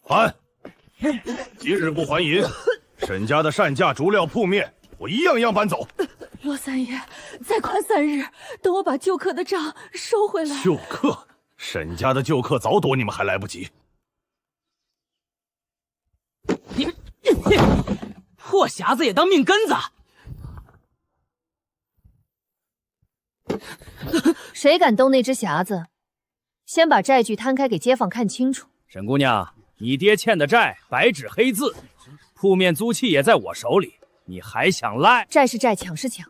还！今日不还银，沈家的善价竹料铺面，我一样样搬走。罗三爷，再宽3日，等我把旧客的账收回来。旧客，沈家的旧客早躲你们还来不及。你们破匣子也当命根子！谁敢动那只匣子，先把债据摊开给街坊看清楚。沈姑娘，你爹欠的债白纸黑字，铺面租契也在我手里，你还想赖？债是债，抢是抢。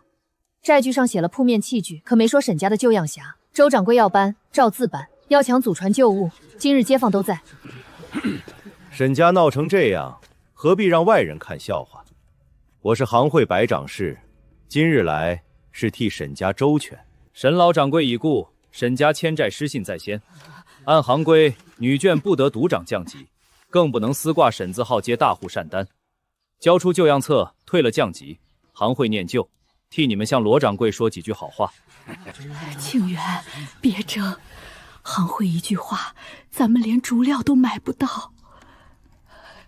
债据上写了铺面器具，可没说沈家的旧样匣。周掌柜要搬，照字搬；要抢祖传旧物，今日街坊都在。沈家闹成这样，何必让外人看笑话？我是行会白掌事，今日来是替沈家周全。沈老掌柜已故，沈家欠债失信在先，按行规，女眷不得独掌降级，更不能私挂沈字号接大户善单。交出旧样册，退了降级，行会念旧，替你们向罗掌柜说几句好话。庆元，别争，行会一句话，咱们连竹料都买不到。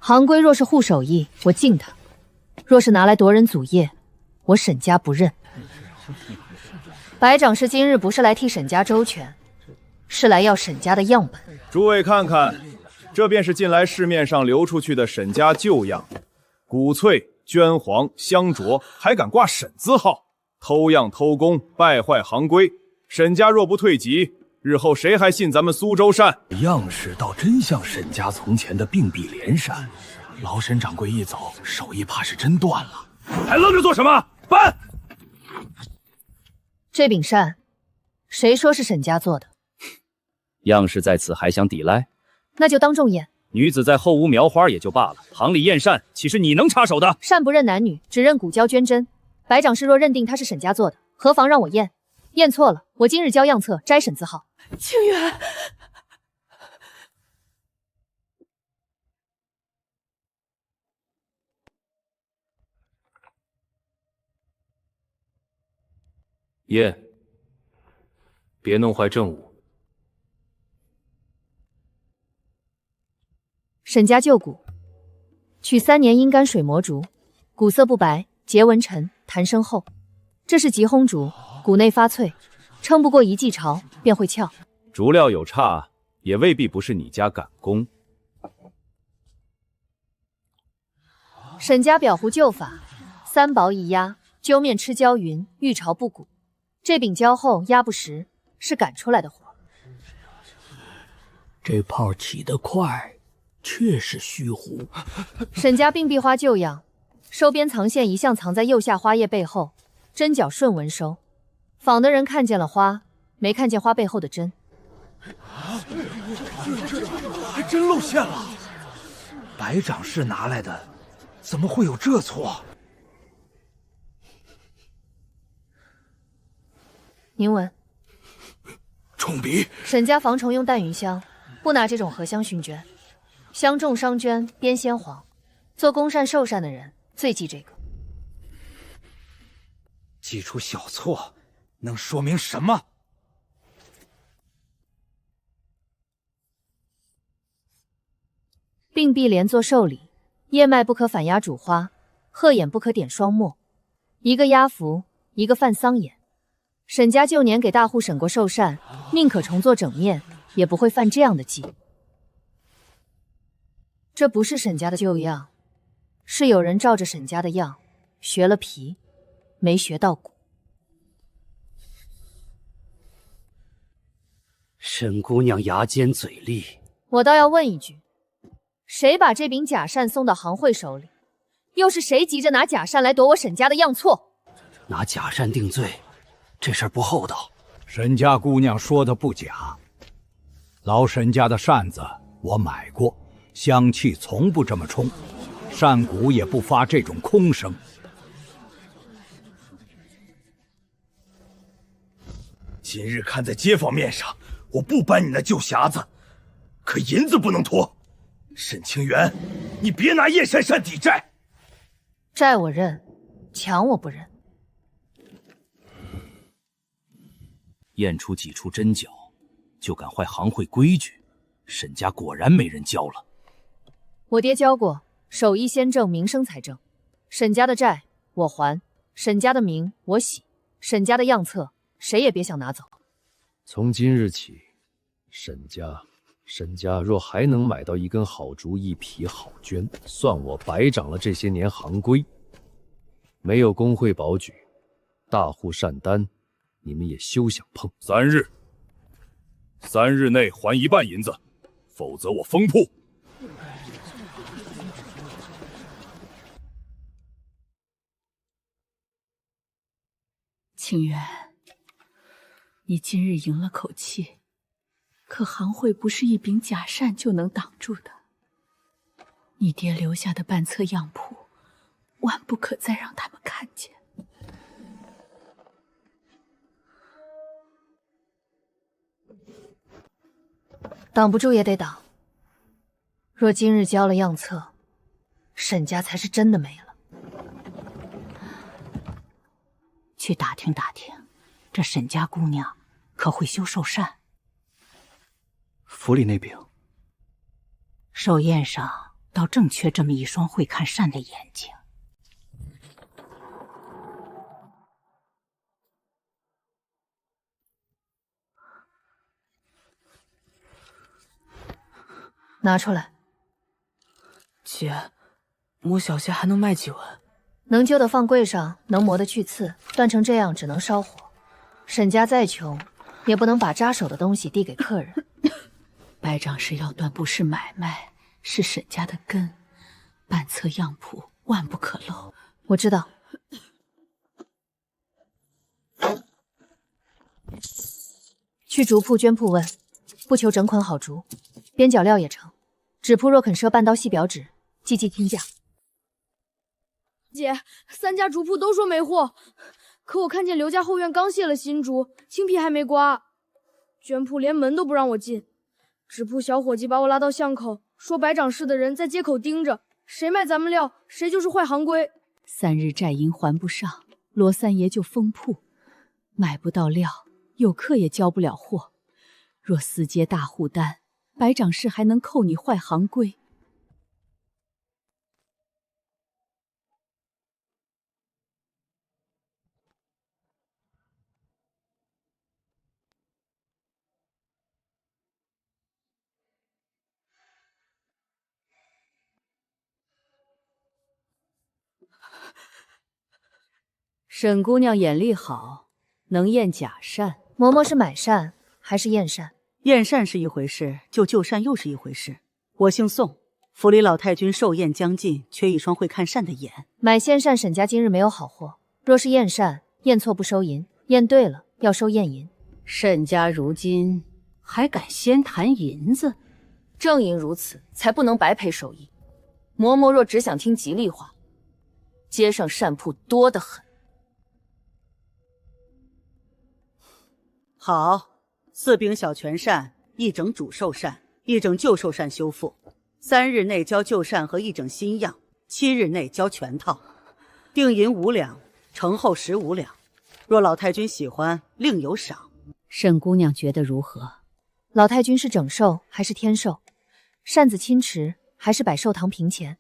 行规若是护手艺，我敬他；若是拿来夺人祖业，我沈家不认。白掌事今日不是来替沈家周全，是来要沈家的样本。诸位看看，这便是近来市面上流出去的沈家旧样，古翠、绢黄、香卓，还敢挂沈字号，偷样偷工，败坏行规。沈家若不退级，日后谁还信咱们苏州善？样式倒真像沈家从前的并碧莲扇，老沈掌柜一走，手艺怕是真断了。还愣着做什么？搬！这柄扇，谁说是沈家做的？样式在此，还想抵赖？那就当众验。女子在后屋描花也就罢了，行里验扇，岂是你能插手的？扇不认男女，只认骨胶绢针。白掌事若认定他是沈家做的，何妨让我验？验错了，我今日交样册，摘沈字号。庆元，爷，别弄坏证物。沈家旧骨，取3年阴干水磨竹，骨色不白，结纹沉，弹声厚。这是吉烘竹，骨内发脆，撑不过1季潮便会翘。竹料有差，也未必不是你家赶工。沈家裱糊旧法，3薄1压，揪面吃胶匀，遇潮不鼓。这柄胶厚压不实，是赶出来的活。这泡起得快，确是虚糊。沈家并碧花旧样，收边藏线一向藏在右下花叶背后，针脚顺纹收。仿的人看见了花，没看见花背后的针。还真露馅了。白掌事拿来的，怎么会有这错？您闻。冲鼻。沈家防虫用淡云香，不拿这种荷香熏绢。香重伤绢，边鲜黄。做公善寿善的人最忌这个。记出小错，能说明什么？并碧莲做寿礼，叶脉不可反压主花，鹤眼不可点双墨，一个压符，一个犯丧眼。沈家旧年给大户审过寿膳，宁可重做整面，也不会犯这样的忌。这不是沈家的旧样，是有人照着沈家的样学了皮，没学到骨。沈姑娘牙尖嘴利，我倒要问一句，谁把这柄假扇送到行会手里？又是谁急着拿假扇来夺我沈家的样错？拿假扇定罪，这事儿不厚道。沈家姑娘说的不假，老沈家的扇子我买过，香气从不这么冲，扇骨也不发这种空声。今日看在街坊面上，我不搬你那旧匣子，可银子不能拖。沈清源，你别拿叶珊珊抵债。债我认，抢我不认。验出几处针脚，就敢坏行会规矩，沈家果然没人教了。我爹教过，守一先正，名声才正。沈家的债我还，沈家的名我洗，沈家的样册谁也别想拿走。从今日起，沈家若还能买到一根好竹、一匹好绢，算我白长了这些年行规。没有工会保举，大户善丹，你们也休想碰。3日内还1半银子，否则我封铺。清源，你今日赢了口气，可行会不是一柄假扇就能挡住的。你爹留下的半册样谱，万不可再让他们看见。挡不住也得挡。若今日交了样册，沈家才是真的没了。去打听打听，这沈家姑娘可会修寿扇？府里那柄，寿宴上倒正缺这么一双会看扇的眼睛。拿出来。姐，磨小些还能卖几文？能揪的放柜上，能磨的去刺，断成这样只能烧火。沈家再穷，也不能把扎手的东西递给客人。白掌式要断不是买卖，是沈家的根，半册样谱万不可漏。我知道。去竹铺、绢铺问，不求整捆好竹，边角料也成。纸铺若肯赊半刀细表纸，即听价。姐，3家竹铺都说没货，可我看见刘家后院刚卸了新竹，青皮还没刮。绢铺连门都不让我进，纸铺小伙计把我拉到巷口，说白掌式的人在街口盯着，谁卖咱们料，谁就是坏行规。3日债银还不上，罗三爷就封铺，买不到料，有客也交不了货。若私接大户单，白掌式还能扣你坏行规。沈姑娘眼力好，能验假扇。嬷嬷是买扇还是验扇？验扇是一回事，旧扇又是一回事。我姓宋，府里老太君寿宴将近，缺一双会看扇的眼。买鲜扇，沈家今日没有好货。若是验扇，验错不收银，验对了要收验银。沈家如今还敢先谈银子？正因如此，才不能白赔手艺。嬷嬷若只想听吉利话，街上扇铺多得很。好，4柄小全扇，1整主寿扇，1整旧寿扇修复。3日内交旧扇和1整新样，7日内交全套。定银5两，成后15两。若老太君喜欢，另有赏。沈姑娘觉得如何？老太君是整寿还是天寿？扇子亲持还是摆寿堂屏前？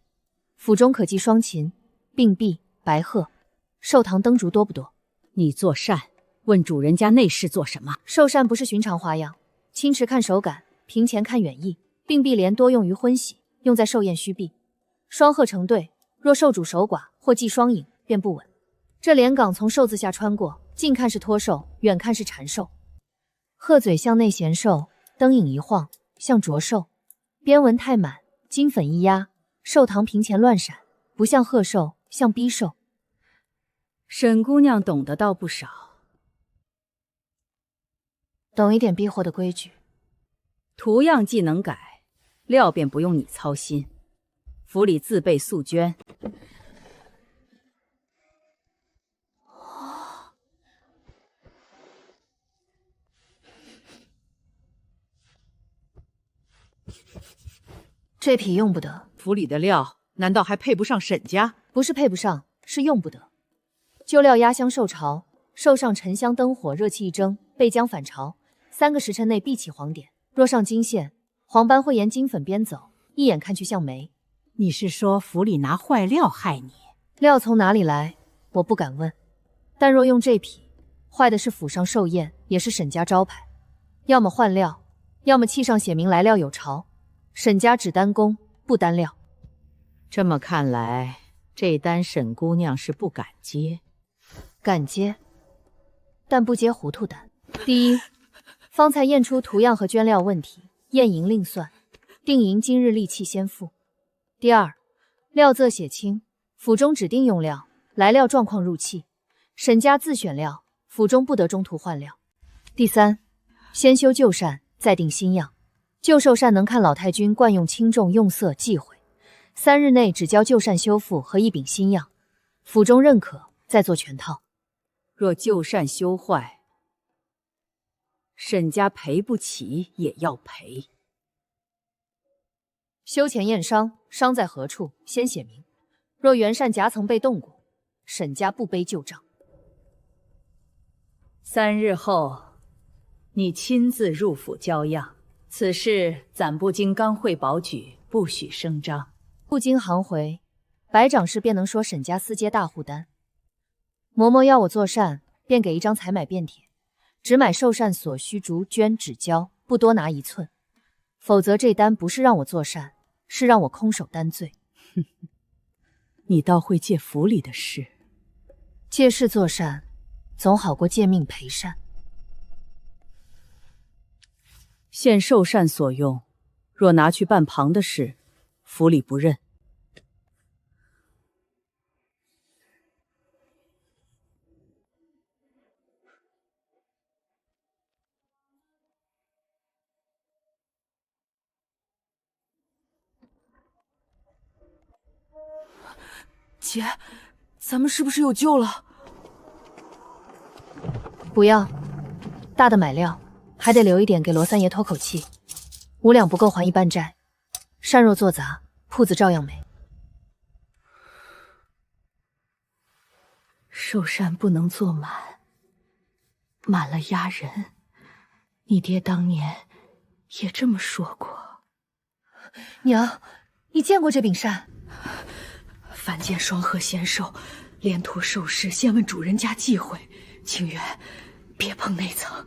府中可寄双琴、并璧、白鹤。寿堂灯烛多不多？你做扇，问主人家内侍做什么？寿扇不是寻常花样，亲持看手感，屏前看远意，并璧帘多用于婚喜，用在寿宴虚璧。双鹤成对，若寿主守寡或寄双影，便不稳。这帘岗从寿字下穿过，近看是托寿，远看是缠寿。鹤嘴向内衔寿，灯影一晃像着寿，边纹太满，金粉一压，寿堂屏前乱闪，不像贺寿，像逼寿。沈姑娘懂得倒不少，懂一点逼货的规矩。图样既能改，料便不用你操心。府里自备素绢。这匹用不得。府里的料难道还配不上沈家？不是配不上，是用不得。旧料压香受潮，寿上沉香灯火，热气一蒸，备将返潮，3个时辰内必起黄点。若上金线，黄斑会沿金粉边走，一眼看去像梅。你是说府里拿坏料害你？料从哪里来，我不敢问。但若用这匹，坏的是府上寿宴，也是沈家招牌。要么换料，要么契上写明来料有巢。沈家只单工，不单料。这么看来，这单沈姑娘是不敢接。敢接，但不接糊涂单。第一，方才验出图样和绢料问题，验银另算，定银今日利器先付。第二，料仄写清，府中指定用料，来料状况入器，沈家自选料，府中不得中途换料。第三，先修旧扇，再定新样。旧寿扇能看老太君惯用轻重用色忌讳，3日内只交旧扇修复和一柄新样，府中认可，再做全套。若旧扇修坏，沈家赔不起也要赔。修前验伤，伤在何处，先写明。若原扇夹层被动过，沈家不背旧账。3日后，你亲自入府交样。此事暂不经刚会保举，不许声张。不经行回，白掌事便能说沈家私接大户单。嬷嬷要我做扇，便给一张采买便帖，只买寿扇所需竹绢纸胶，不多拿1寸。否则这单不是让我做扇，是让我空手担罪。你倒会借府里的事。借势做扇，总好过借命赔扇。现寿扇所用，若拿去办旁的事，府里不认。姐，咱们是不是有救了？不要，大的买料，还得留一点给罗三爷透口气。5两不够还1半债，扇若做砸，铺子照样没。寿扇不能做满，满了压人。你爹当年也这么说过。娘，你见过这柄扇？凡见双鹤仙寿，连途受事，先问主人家忌讳，情愿别碰那层。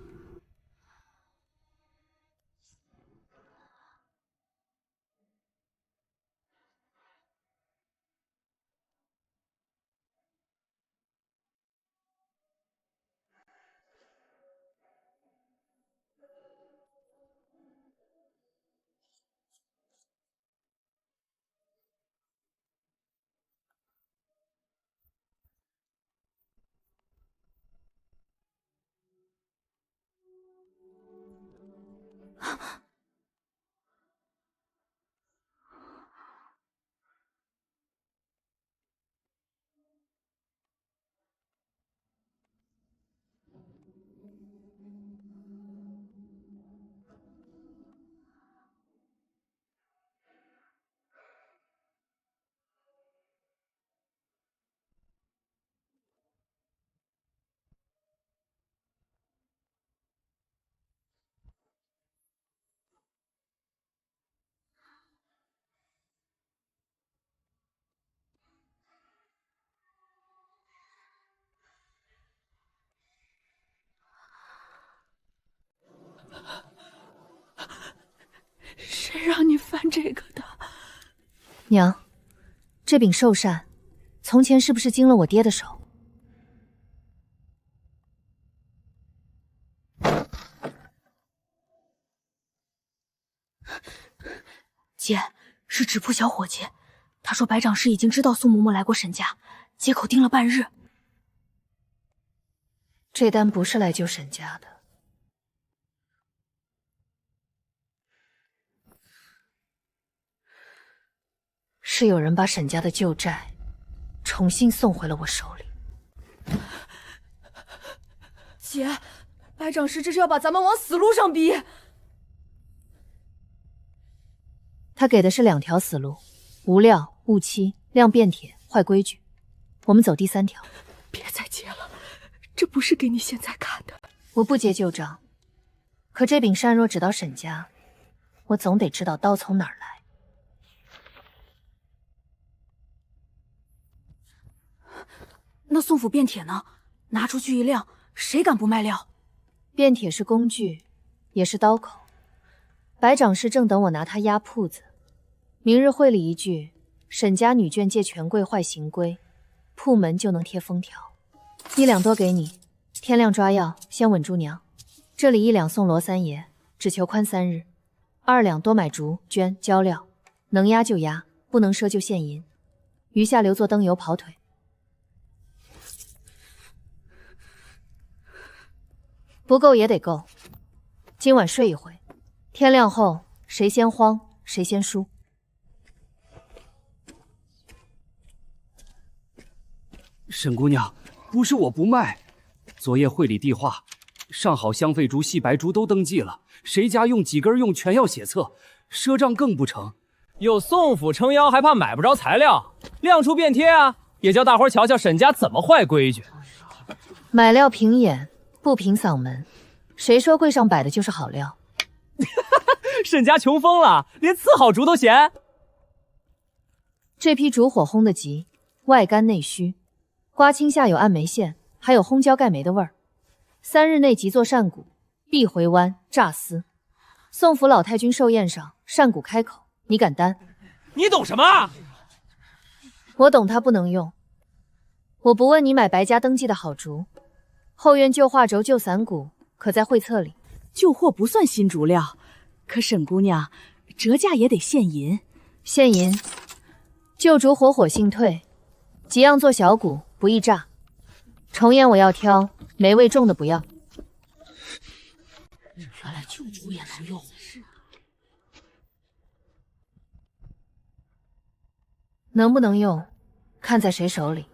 谁让你翻这个的？娘，这柄寿扇，从前是不是经了我爹的手？姐，是纸铺小伙计，他说白掌事已经知道苏嬷嬷来过沈家，街口盯了半日。这单不是来救沈家的。是有人把沈家的旧债重新送回了我手里。姐，白掌事这是要把咱们往死路上逼。他给的是2条死路：无料、误期、亮便帖、坏规矩。我们走第3条。别再接了，这不是给你现在看的。我不结旧账，可这柄扇若只到沈家，我总得知道刀从哪儿来。那宋府变铁呢？拿出去一亮，谁敢不卖料？变铁是工具，也是刀口。白掌事正等我拿它压铺子。明日会里一句沈家女眷借权贵坏行规，铺门就能贴封条。1两多给你，天亮抓药，先稳住娘。这里1两送罗三爷，只求宽3日。2两多买竹、绢、胶料，能压就压，不能赊就现银。余下留作灯油跑腿。不够也得够。今晚睡一回，天亮后谁先慌谁先输。沈姑娘，不是我不卖，昨夜会里递话，上好香肺竹、细白竹都登记了，谁家用几根用全要写册，赊账更不成。有宋府撑腰，还怕买不着材料？亮出便贴啊，也叫大伙瞧瞧沈家怎么坏规矩。买料凭眼，不凭嗓门，谁说柜上摆的就是好料？沈家穷疯了，连次好竹都嫌。这批竹火烘得急，外干内虚，刮青下有暗梅线，还有烘焦盖梅的味儿。3日内即做扇骨，必回湾炸丝。宋府老太君寿宴上，扇骨开口，你敢担？你懂什么？我懂，它不能用。我不问你买白家登记的好竹，后院旧画轴、旧伞骨可在会册里。旧货不算新竹料，可沈姑娘折价也得现银。现银，旧竹火性退，几样做小骨，不易炸。重烟我要挑，霉味重的不要。原来旧竹也能用。能不能用，看在谁手里。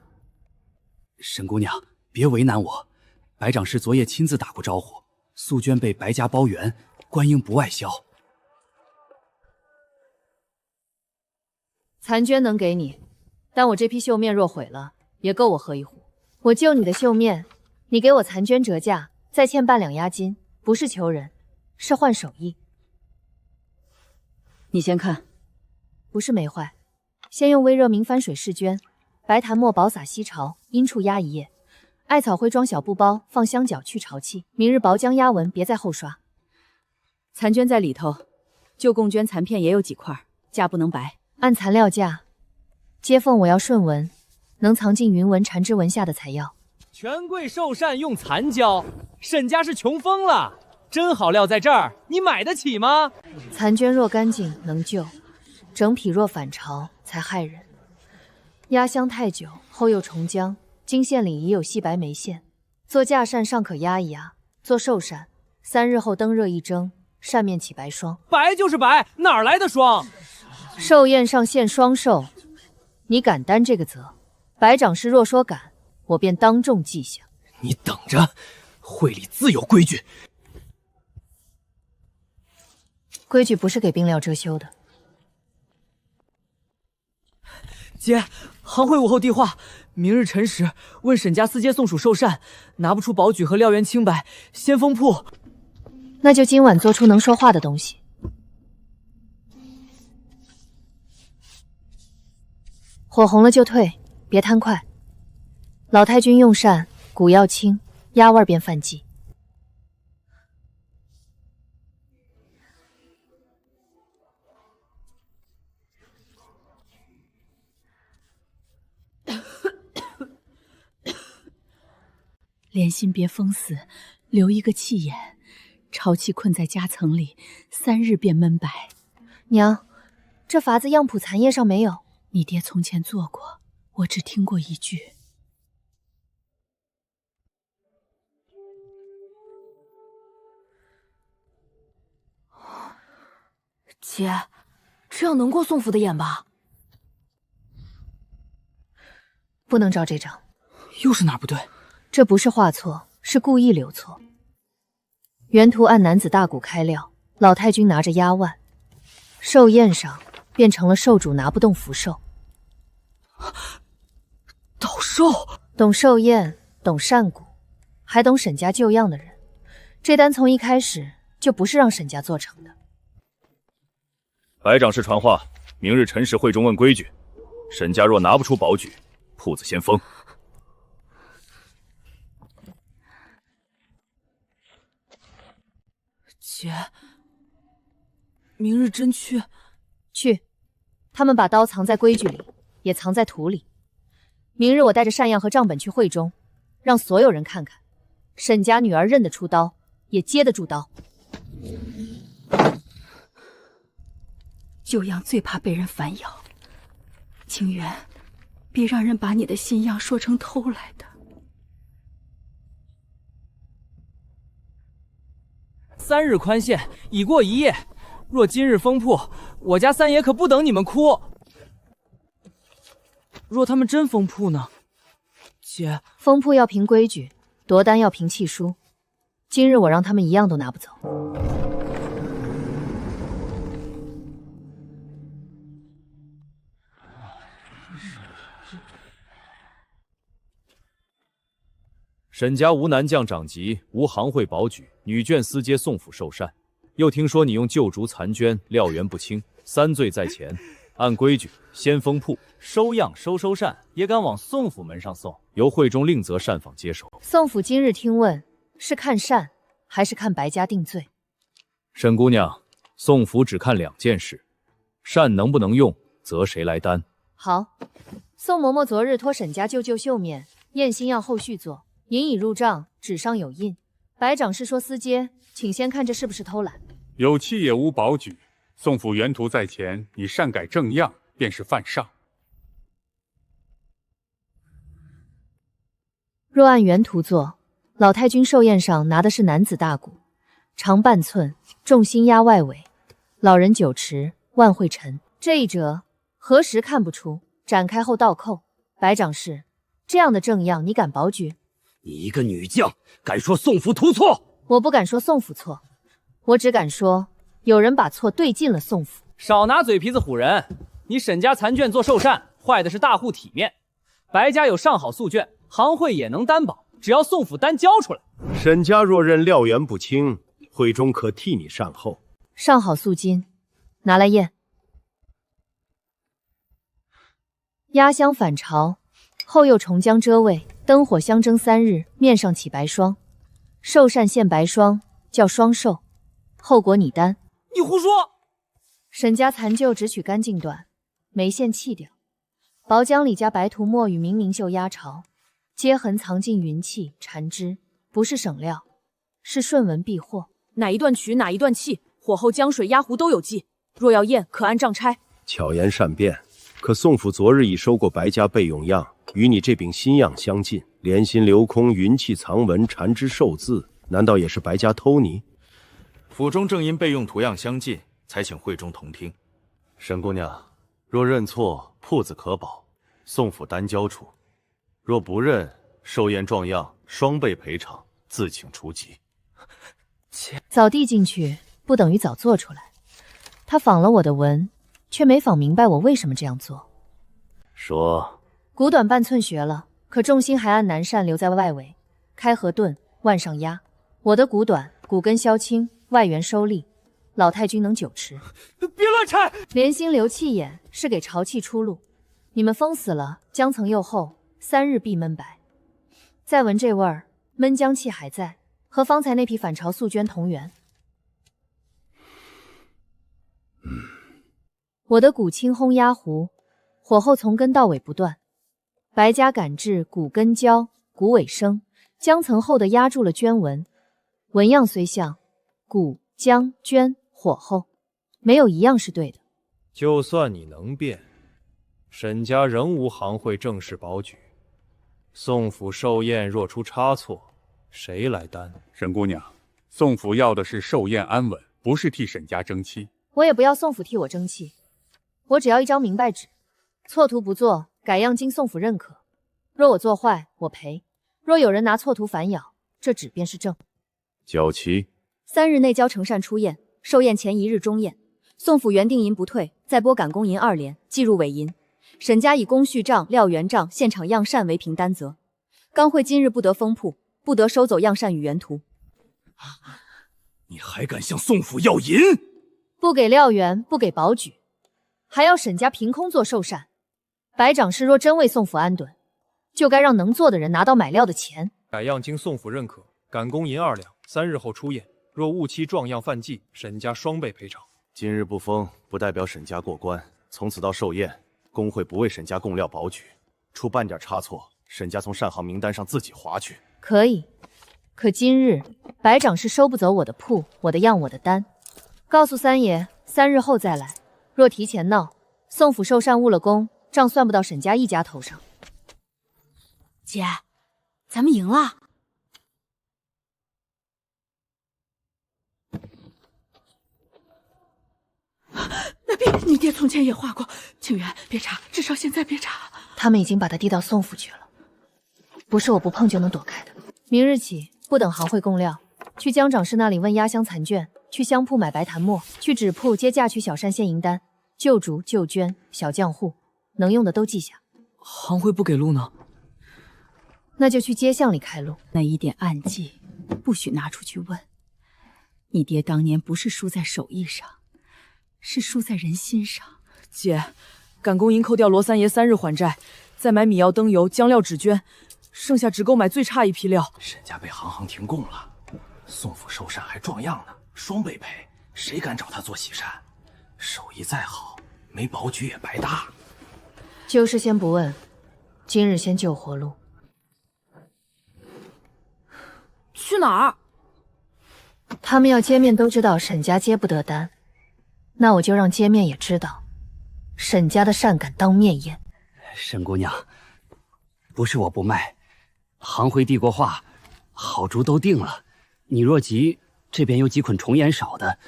沈姑娘，别为难我。白掌事昨夜亲自打过招呼，素绢被白家包圆，官应不外销。残绢能给你，但我这批绣面若毁了，也够我喝一壶。我救你的绣面，你给我残绢折价，再欠半两押金，不是求人，是换手艺。你先看，不是没坏，先用微热明翻水试绢，白檀末薄撒西潮，阴处压1夜，艾草灰装小布包，放香角去潮气。明日薄浆压纹，别再后刷。残绢在里头，旧贡绢残片也有几块，价不能白。按残料价，接缝我要顺纹，能藏进云纹、缠枝纹下的才要。权贵寿扇用残胶，沈家是穷疯了。真好料在这儿，你买得起吗？残绢若干净能救，整匹若反潮才害人。压香太久，后又重浆，经线里已有细白梅线。做架扇尚可压一压，做寿扇3日后灯热一蒸，扇面起白霜。白就是白，哪儿来的霜？寿宴上献双寿，你敢担这个责？白掌事若说敢，我便当众记下。你等着，会里自有规矩。规矩不是给兵料遮羞的。姐，行会午后递话，明日辰时问沈家私接送属寿扇，拿不出宝举和料源清白，先封铺。那就今晚做出能说话的东西。火红了就退，别贪快。老太君用膳，骨要轻，鸭味便犯忌。莲心别封死，留一个气眼。潮气困在夹层里，3日便闷白。娘，这法子样谱残页上没有。你爹从前做过，我只听过一句。姐，这样能过宋府的眼吧？不能照这张。又是哪不对？这不是画错，是故意留错。原图按男子大骨开料，老太君拿着压腕，寿宴上变成了寿主拿不动福寿。倒寿，懂寿宴，懂善骨，还懂沈家旧样的人，这单从一开始就不是让沈家做成的。白掌事传话，明日辰时会中问规矩，沈家若拿不出宝举，铺子先封。姐，明日真去？去。他们把刀藏在规矩里，也藏在土里。明日我带着扇样和账本去会中，让所有人看看，沈家女儿认得出刀，也接得住刀。旧样最怕被人反咬，清源，别让人把你的新样说成偷来的。3日宽限，已过1夜。若今日封铺，我家三爷可不等你们哭。若他们真封铺呢？姐，封铺要凭规矩，夺丹要凭契书。今日我让他们一样都拿不走。沈家无南将长级，无行会保举，女眷私接宋府受禅。又听说你用旧竹残绢，料源不清，3罪在前。按规矩，先封铺，收样收扇，也敢往宋府门上送？由会中另择善坊接手。宋府今日听问，是看善，还是看白家定罪？沈姑娘，宋府只看2件事：善能不能用，则谁来担。好，宋嬷嬷昨日托沈家舅舅绣面，验新样后续做，银已入账，纸上有印。白掌事说私接，请先看这是不是偷懒。有契也无保举，宋府原图在前，你擅改正样，便是犯上。若按原图做，老太君寿宴上拿的是男子大鼓，长半寸，重心压外围，老人9尺，万会沉。这一折何时看不出？展开后倒扣。白掌事，这样的正样你敢保举？你一个女将，敢说宋府图错？我不敢说宋府错，我只敢说有人把错对进了宋府。少拿嘴皮子唬人！你沈家残卷做寿膳，坏的是大户体面。白家有上好素卷，行会也能担保，只要宋府单交出来。沈家若认料源不清，会中可替你善后。上好素金，拿来验。压香返朝，后又重浆遮位，灯火相争3日，面上起白霜。寿膳现白霜，叫双寿，后果你担。你胡说！沈家残旧只取干净段，眉线弃掉。薄浆里加白涂墨与明明绣压巢，接痕藏进云气缠枝，不是省料，是顺纹避祸。哪一段取哪一段弃，火候浆水压糊都有记。若要验，可按账拆。巧言善辩，可宋府昨日已收过白家备用样，与你这柄新样相近。莲心留空，云气藏纹，缠枝寿字，难道也是白家偷泥？府中正因备用图样相近，才请会中同听。沈姑娘，若认错，铺子可保，宋府单交出；若不认，寿宴状样双倍赔偿，自请除籍。早递进去，不等于早做出来。他仿了我的纹，却没仿明白我为什么这样做。说，骨短半寸学了，可重心还按南扇留在外围，开合顿，腕上压。我的骨短，骨根削轻，外缘收力。老太君能9尺。别乱拆！莲心留气眼是给潮气出路。你们封死了，浆层又厚，3日必闷白。再闻这味儿，闷浆气还在，和方才那匹反潮素绢同源。我的骨轻烘压糊，火候从根到尾不断。白家赶制骨根焦，骨尾生，浆层厚的压住了绢纹，纹样虽像，骨浆绢火候没有一样是对的。就算你能辩，沈家仍无行会正式保举，宋府寿宴若出差错，谁来担？沈姑娘，宋府要的是寿宴安稳，不是替沈家争气。我也不要宋府替我争气，我只要一张明白纸，错图不做，改样经宋府认可。若我做坏，我赔；若有人拿错图反咬，这纸便是正。缴齐。 3日内交呈善出验，寿宴前1日中验。宋府原定银不退，再拨赶工银2连，计入尾银。沈家以工序账、料原账、现场样扇为凭担责。刚会今日不得封铺，不得收走样扇与原图。你还敢向宋府要银？不给料原，不给保举，还要沈家凭空做寿膳。白掌事若真为宋府安顿，就该让能做的人拿到买料的钱。改样经宋府认可，赶工银2两，3日后出验。若误期撞样犯纪，沈家双倍赔偿。今日不封，不代表沈家过关。从此到寿宴，工会不为沈家供料保举，出半点差错，沈家从善行名单上自己划去。可以，可今日白掌是收不走我的铺、我的样、我的单。告诉三爷，3日后再来。若提前闹，宋府寿膳误了工，账算不到沈家一家头上。姐，咱们赢了。那边你爹从前也画过，清源别查，至少现在别查。他们已经把他递到宋府去了，不是我不碰就能躲开的。明日起，不等行会供料，去江长室那里问压箱残卷，去香铺买白檀末，去纸铺接嫁娶小扇现银单，旧竹、旧绢、小浆户，能用的都记下。行会不给路呢？那就去街巷里开路。那一点暗记，不许拿出去问。你爹当年不是输在手艺上，是输在人心上。姐，赶工银扣掉罗三爷3日还债，再买米药、灯油、浆料、纸绢，剩下只够买最差一批料。沈家被行停供了，宋府寿膳还撞样呢，双倍赔，谁敢找他做喜膳？手艺再好，没保举也白搭。旧事先不问，今日先救活路。去哪儿？他们要街面都知道沈家接不得单，那我就让街面也知道，沈家的善敢当面验。沈姑娘，不是我不卖，行会递过话，好竹都定了。你若急，这边有几捆重眼少的，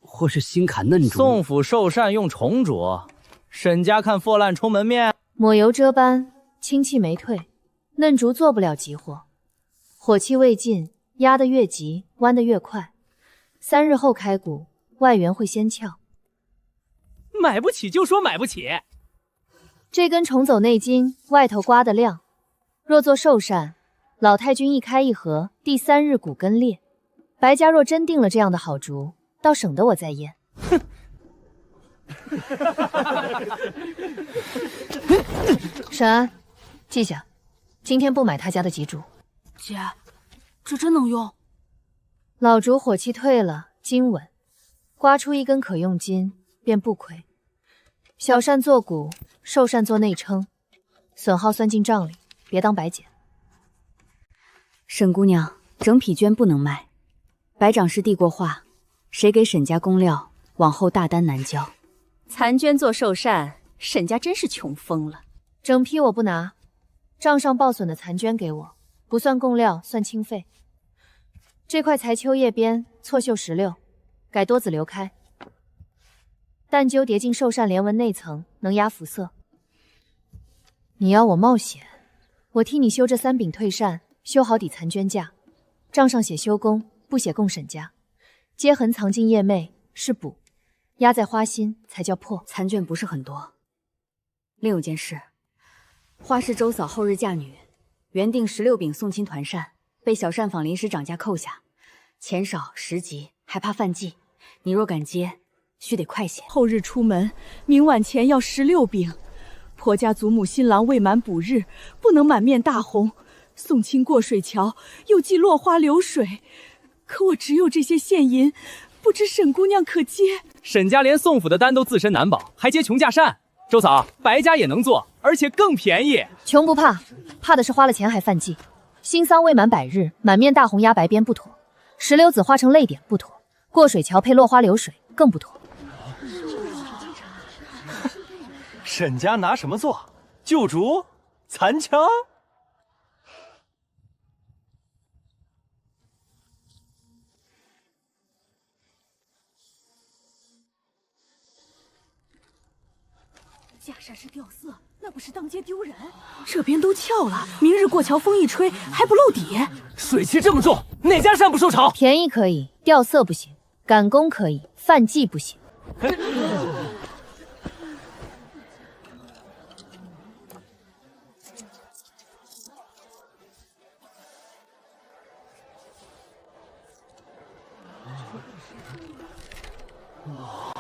或是新砍嫩竹。宋府寿膳用重竹，沈家看破烂充门面。抹油遮斑，清气没退，嫩竹做不了急活，火气未尽，压得越急，弯得越快。3日后开骨，外缘会先翘。买不起就说买不起。这根重走内筋，外头刮得亮。若做寿膳，老太君一开一合，第3日骨根裂。白家若真定了这样的好竹，倒省得我再验。哼！沈安，记下，今天不买他家的吉竹。姐，这真能用？老竹火气退了，筋稳，刮出一根可用筋，便不亏。小扇做骨，寿扇做内称，损耗算进账里，别当白捡。沈姑娘，整匹绢不能卖。白掌室递过话，谁给沈家供料，往后大单难交。残绢做寿膳，沈家真是穷疯了。整批我不拿，账上报损的残绢给我，不算供料，算清费。这块裁秋叶边错绣16，改多子流开。但灸叠进寿膳连纹内层，能压肤色。你要我冒险，我替你修这3柄退扇，修好底残绢架，账上写修工，不写供沈家。接痕藏进叶袂是补，压在花心才叫破。残绢不是很多。另有件事，花氏周嫂后日嫁女，原定16柄送亲团扇，被小膳坊临时涨价扣下，钱少10级，还怕犯忌。你若敢接，须得快些。后日出门，明晚前要16柄。婆家祖母新郎未满补日，不能满面大红。送亲过水桥，又忌落花流水。可我只有这些现银，不知沈姑娘可接？沈家连宋府的单都自身难保，还接穷价扇。周嫂，白家也能做，而且更便宜。穷不怕，怕的是花了钱还犯忌。新丧未满100日，满面大红压白边不妥；16子花成泪点不妥；过水桥配落花流水更不妥。沈家拿什么做？旧竹、残枪？假扇是掉色，那不是当街丢人？这边都翘了，明日过桥风一吹，还不露底？水气这么重，哪家扇不受潮？便宜可以，掉色不行；赶工可以，犯忌不行。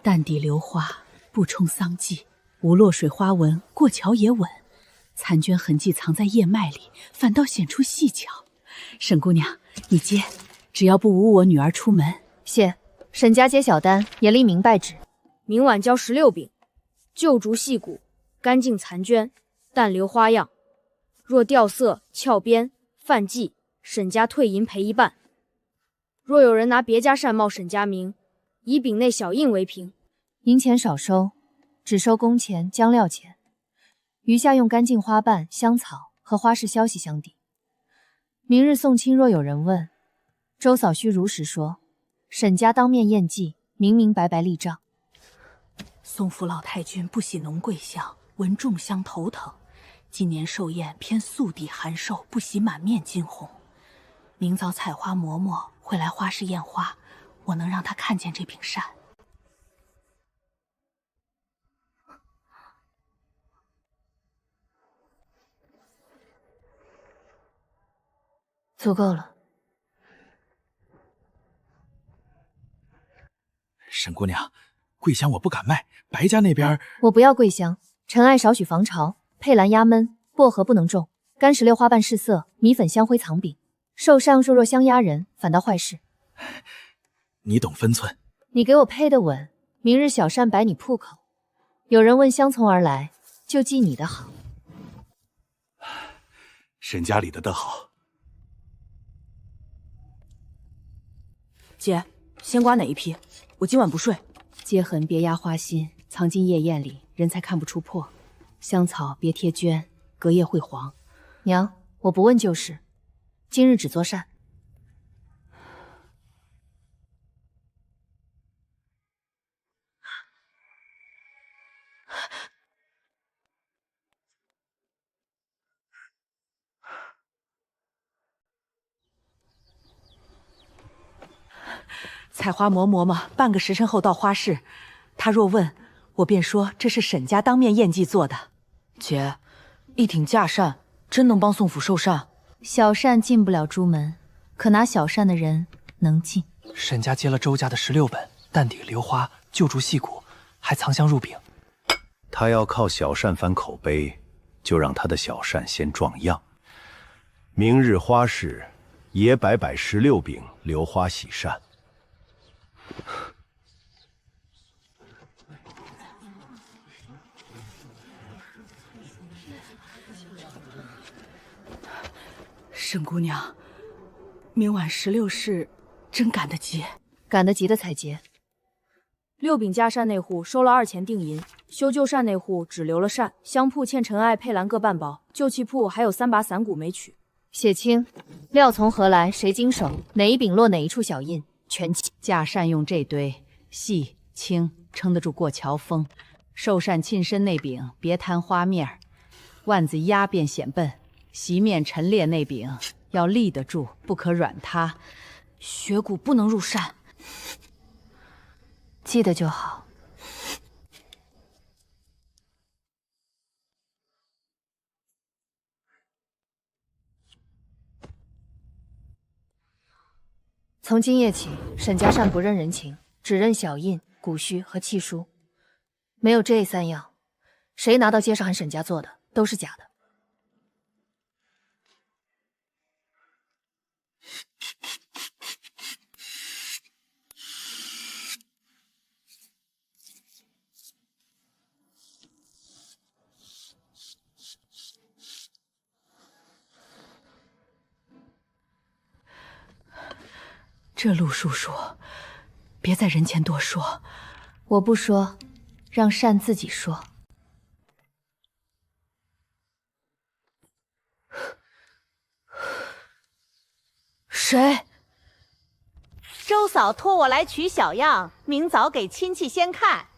淡底流花，不冲丧迹，无落水花纹，过桥也稳。残绢痕迹藏在叶脉里，反倒显出细巧。沈姑娘，你接，只要不无我女儿出门。谢。沈家接小单，严令明白旨。明晚交16饼，旧竹细骨，干净残绢，但留花样。若掉色、翘边、犯忌，沈家退银赔一半。若有人拿别家扇冒沈家名，以饼内小印为凭。银钱少收，只收工钱、浆料钱，余下用干净花瓣、香草和花市消息相抵。明日送亲若有人问，周嫂须如实说，沈家当面验祭，明明白白立账。宋府老太君不喜农贵香，闻众香头疼。今年寿宴偏素地寒瘦，不喜满面金红。明早采花嬷嬷会来花市验花，我能让她看见这柄扇。足够了。沈姑娘，桂香我不敢卖，白家那边我不要桂香，陈爱少许防潮，佩兰压闷，薄荷不能种，干石榴花瓣试色，米粉香灰藏饼。寿扇弱香压人，反倒坏事。你懂分寸。你给我配得稳，明日小扇摆你铺口。有人问相从而来，就记你的好。沈家里的得好。姐，先刮哪一批？我今晚不睡。接痕别压花心，藏进叶燕里，人才看不出破。香草别贴绢，隔夜会黄。娘，我不问就是。今日只做扇。采花嬷嬷嘛，半个时辰后到花市。她若问，我便说这是沈家当面验祭做的。姐，一挺架扇真能帮宋府寿扇？小扇进不了朱门，可拿小扇的人能进。沈家接了周家的16本，淡底榴花、旧竹细骨，还藏香入饼。他要靠小扇翻口碑，就让他的小扇先撞样。明日花市也摆16饼榴花喜扇。沈姑娘，明晚16时，真赶得及？赶得及的才结。6饼加扇那户收了2钱定银，修旧扇那户只留了扇，香铺欠陈爱、佩兰各半包，旧器铺还有3把伞骨没取。写清料从何来，谁经手，哪一饼落哪一处小印，全记。架扇用这堆，细轻，撑得住过桥风。寿扇沁身那柄别摊花面，腕子压便显笨。席面陈列那柄要立得住，不可软塌。血骨不能入扇，记得就好。从今夜起，沈家扇不认人情，只认小印、骨须和契书。没有这3样，谁拿到街上喊沈家做的，都是假的。这陆叔叔，别在人前多说。我不说，让扇自己说。谁？周嫂托我来取小样，明早给亲戚先看。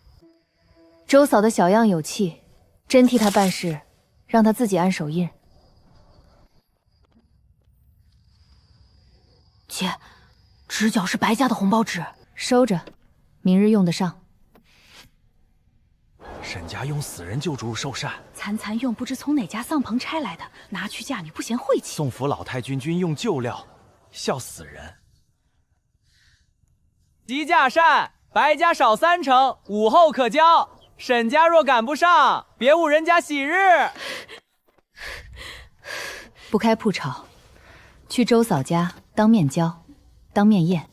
周嫂的小样有气，真替她办事，让她自己按手印。姐，直角是白家的红包纸，收着，明日用得上。沈家用死人救竹寿扇，残用不知从哪家丧棚拆来的，拿去嫁女不嫌晦气。宋府老太君均用旧料，笑死人。急架扇，白家少3成，午后可交。沈家若赶不上，别误人家喜日。不开铺吵，去周嫂家当面交。当面验。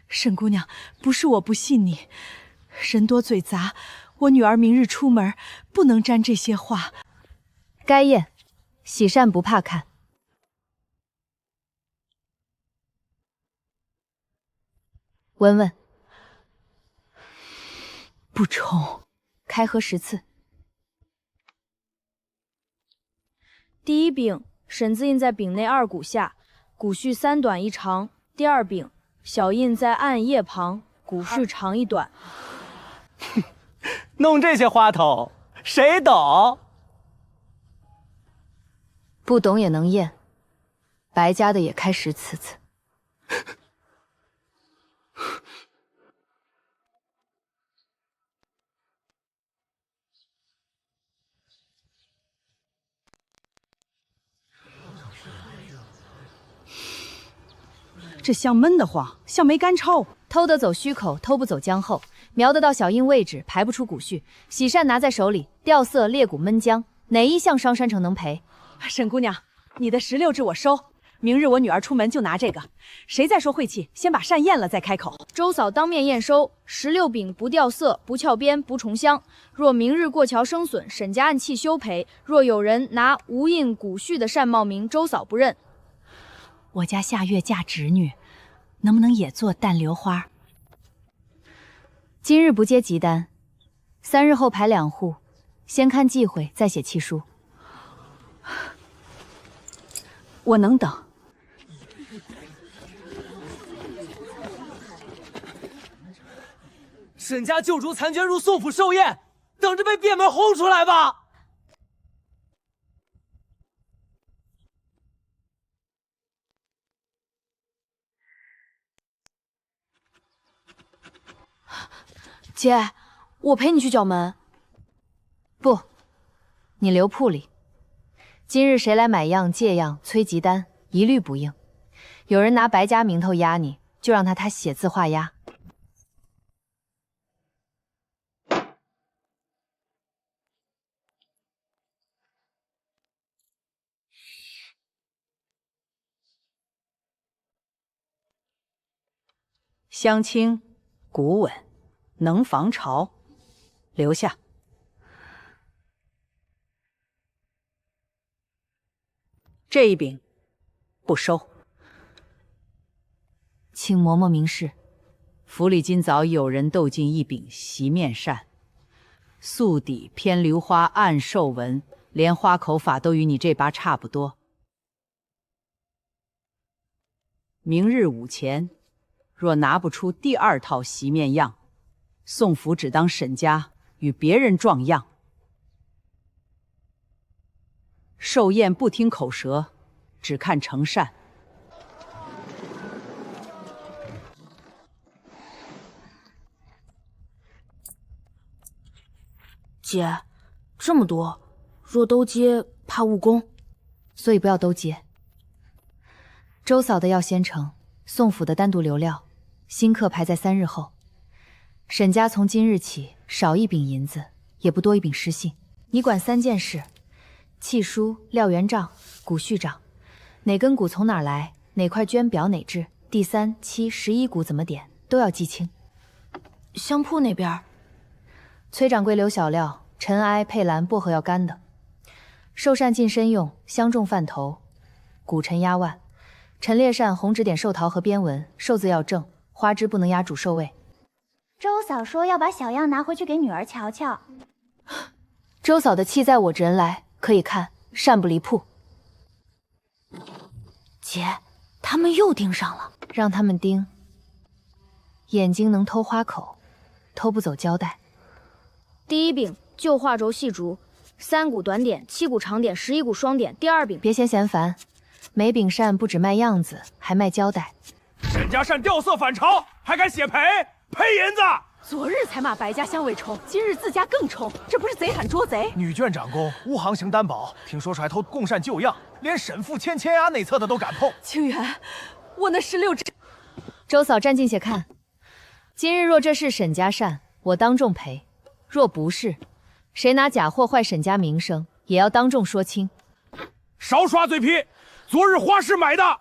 沈姑娘，不是我不信你，人多嘴杂，我女儿明日出门不能沾这些话。该验，喜善不怕看。闻闻，不冲。开合10次。第一柄，沈字印在柄内2骨下，骨序3短1长。第二柄，小印在案叶旁，骨序长1短。弄这些花头，谁懂？不懂也能验，白家的也开10次。这香闷得慌，像没干臭。偷得走虚口，偷不走江后。瞄得到小印位置，排不出骨序。喜善拿在手里，掉色裂骨闷浆，哪一项伤山城能赔？沈姑娘，你的16支我收，明日我女儿出门就拿这个。谁再说晦气，先把扇验了再开口。周嫂当面验收，16柄不掉色，不翘边，不重香。若明日过桥生损，沈家按契休赔。若有人拿无印骨序的扇冒名，周嫂不认。我家下月嫁侄女，能不能也做淡榴花？今日不接急单，3日后排2户，先看忌讳，再写契书。我能等。沈家旧主残捐入宋府寿宴，等着被便门轰出来吧！姐，我陪你去角门。不，你留铺里。今日谁来买样借样催急单，一律不应。有人拿白家名头压你，就让他写字画押。香清，骨稳，能防潮，留下。这一柄不收。请嬷嬷明示。府里今早有人斗进一柄席面扇，素底偏榴花暗兽纹，连花口法都与你这把差不多。明日午前，若拿不出第2套席面样，宋府只当沈家与别人撞样。寿宴不听口舌，只看成善。姐，这么多，若都接怕误工，所以不要都接。周嫂的要先成，宋府的单独留料，新客排在3日后。沈家从今日起少1柄银子，也不多1柄失信。你管3件事：契书、料源账、骨序账，哪根骨从哪儿来，哪块绢表哪制，第3、7、11骨怎么点，都要记清。香铺那边，崔掌柜留小料，陈艾、佩兰、薄荷要干的。寿扇近身用，香重饭头，骨陈压腕。陈列扇红纸点寿桃和边纹，寿字要正，花枝不能压主寿位。周嫂说要把小样拿回去给女儿瞧瞧。周嫂的气在我这人来，可以看，扇不离铺。姐，他们又盯上了，让他们盯。眼睛能偷花口，偷不走胶带。第一柄旧画轴细竹，3股短点，7股长点，11股双点。第二柄别嫌烦，每柄扇不只卖样子，还卖胶带。沈家扇掉色反潮，还敢写赔银子！昨日才骂白家香味冲，今日自家更冲，这不是贼喊捉贼？女眷长工无行刑担保，听说是还偷贡扇旧样，连沈父签押内册的都敢碰。清源，我那16支。周嫂站近些看，今日若这是沈家扇，我当众赔；若不是，谁拿假货坏沈家名声，也要当众说清。少耍嘴皮！昨日花市买的。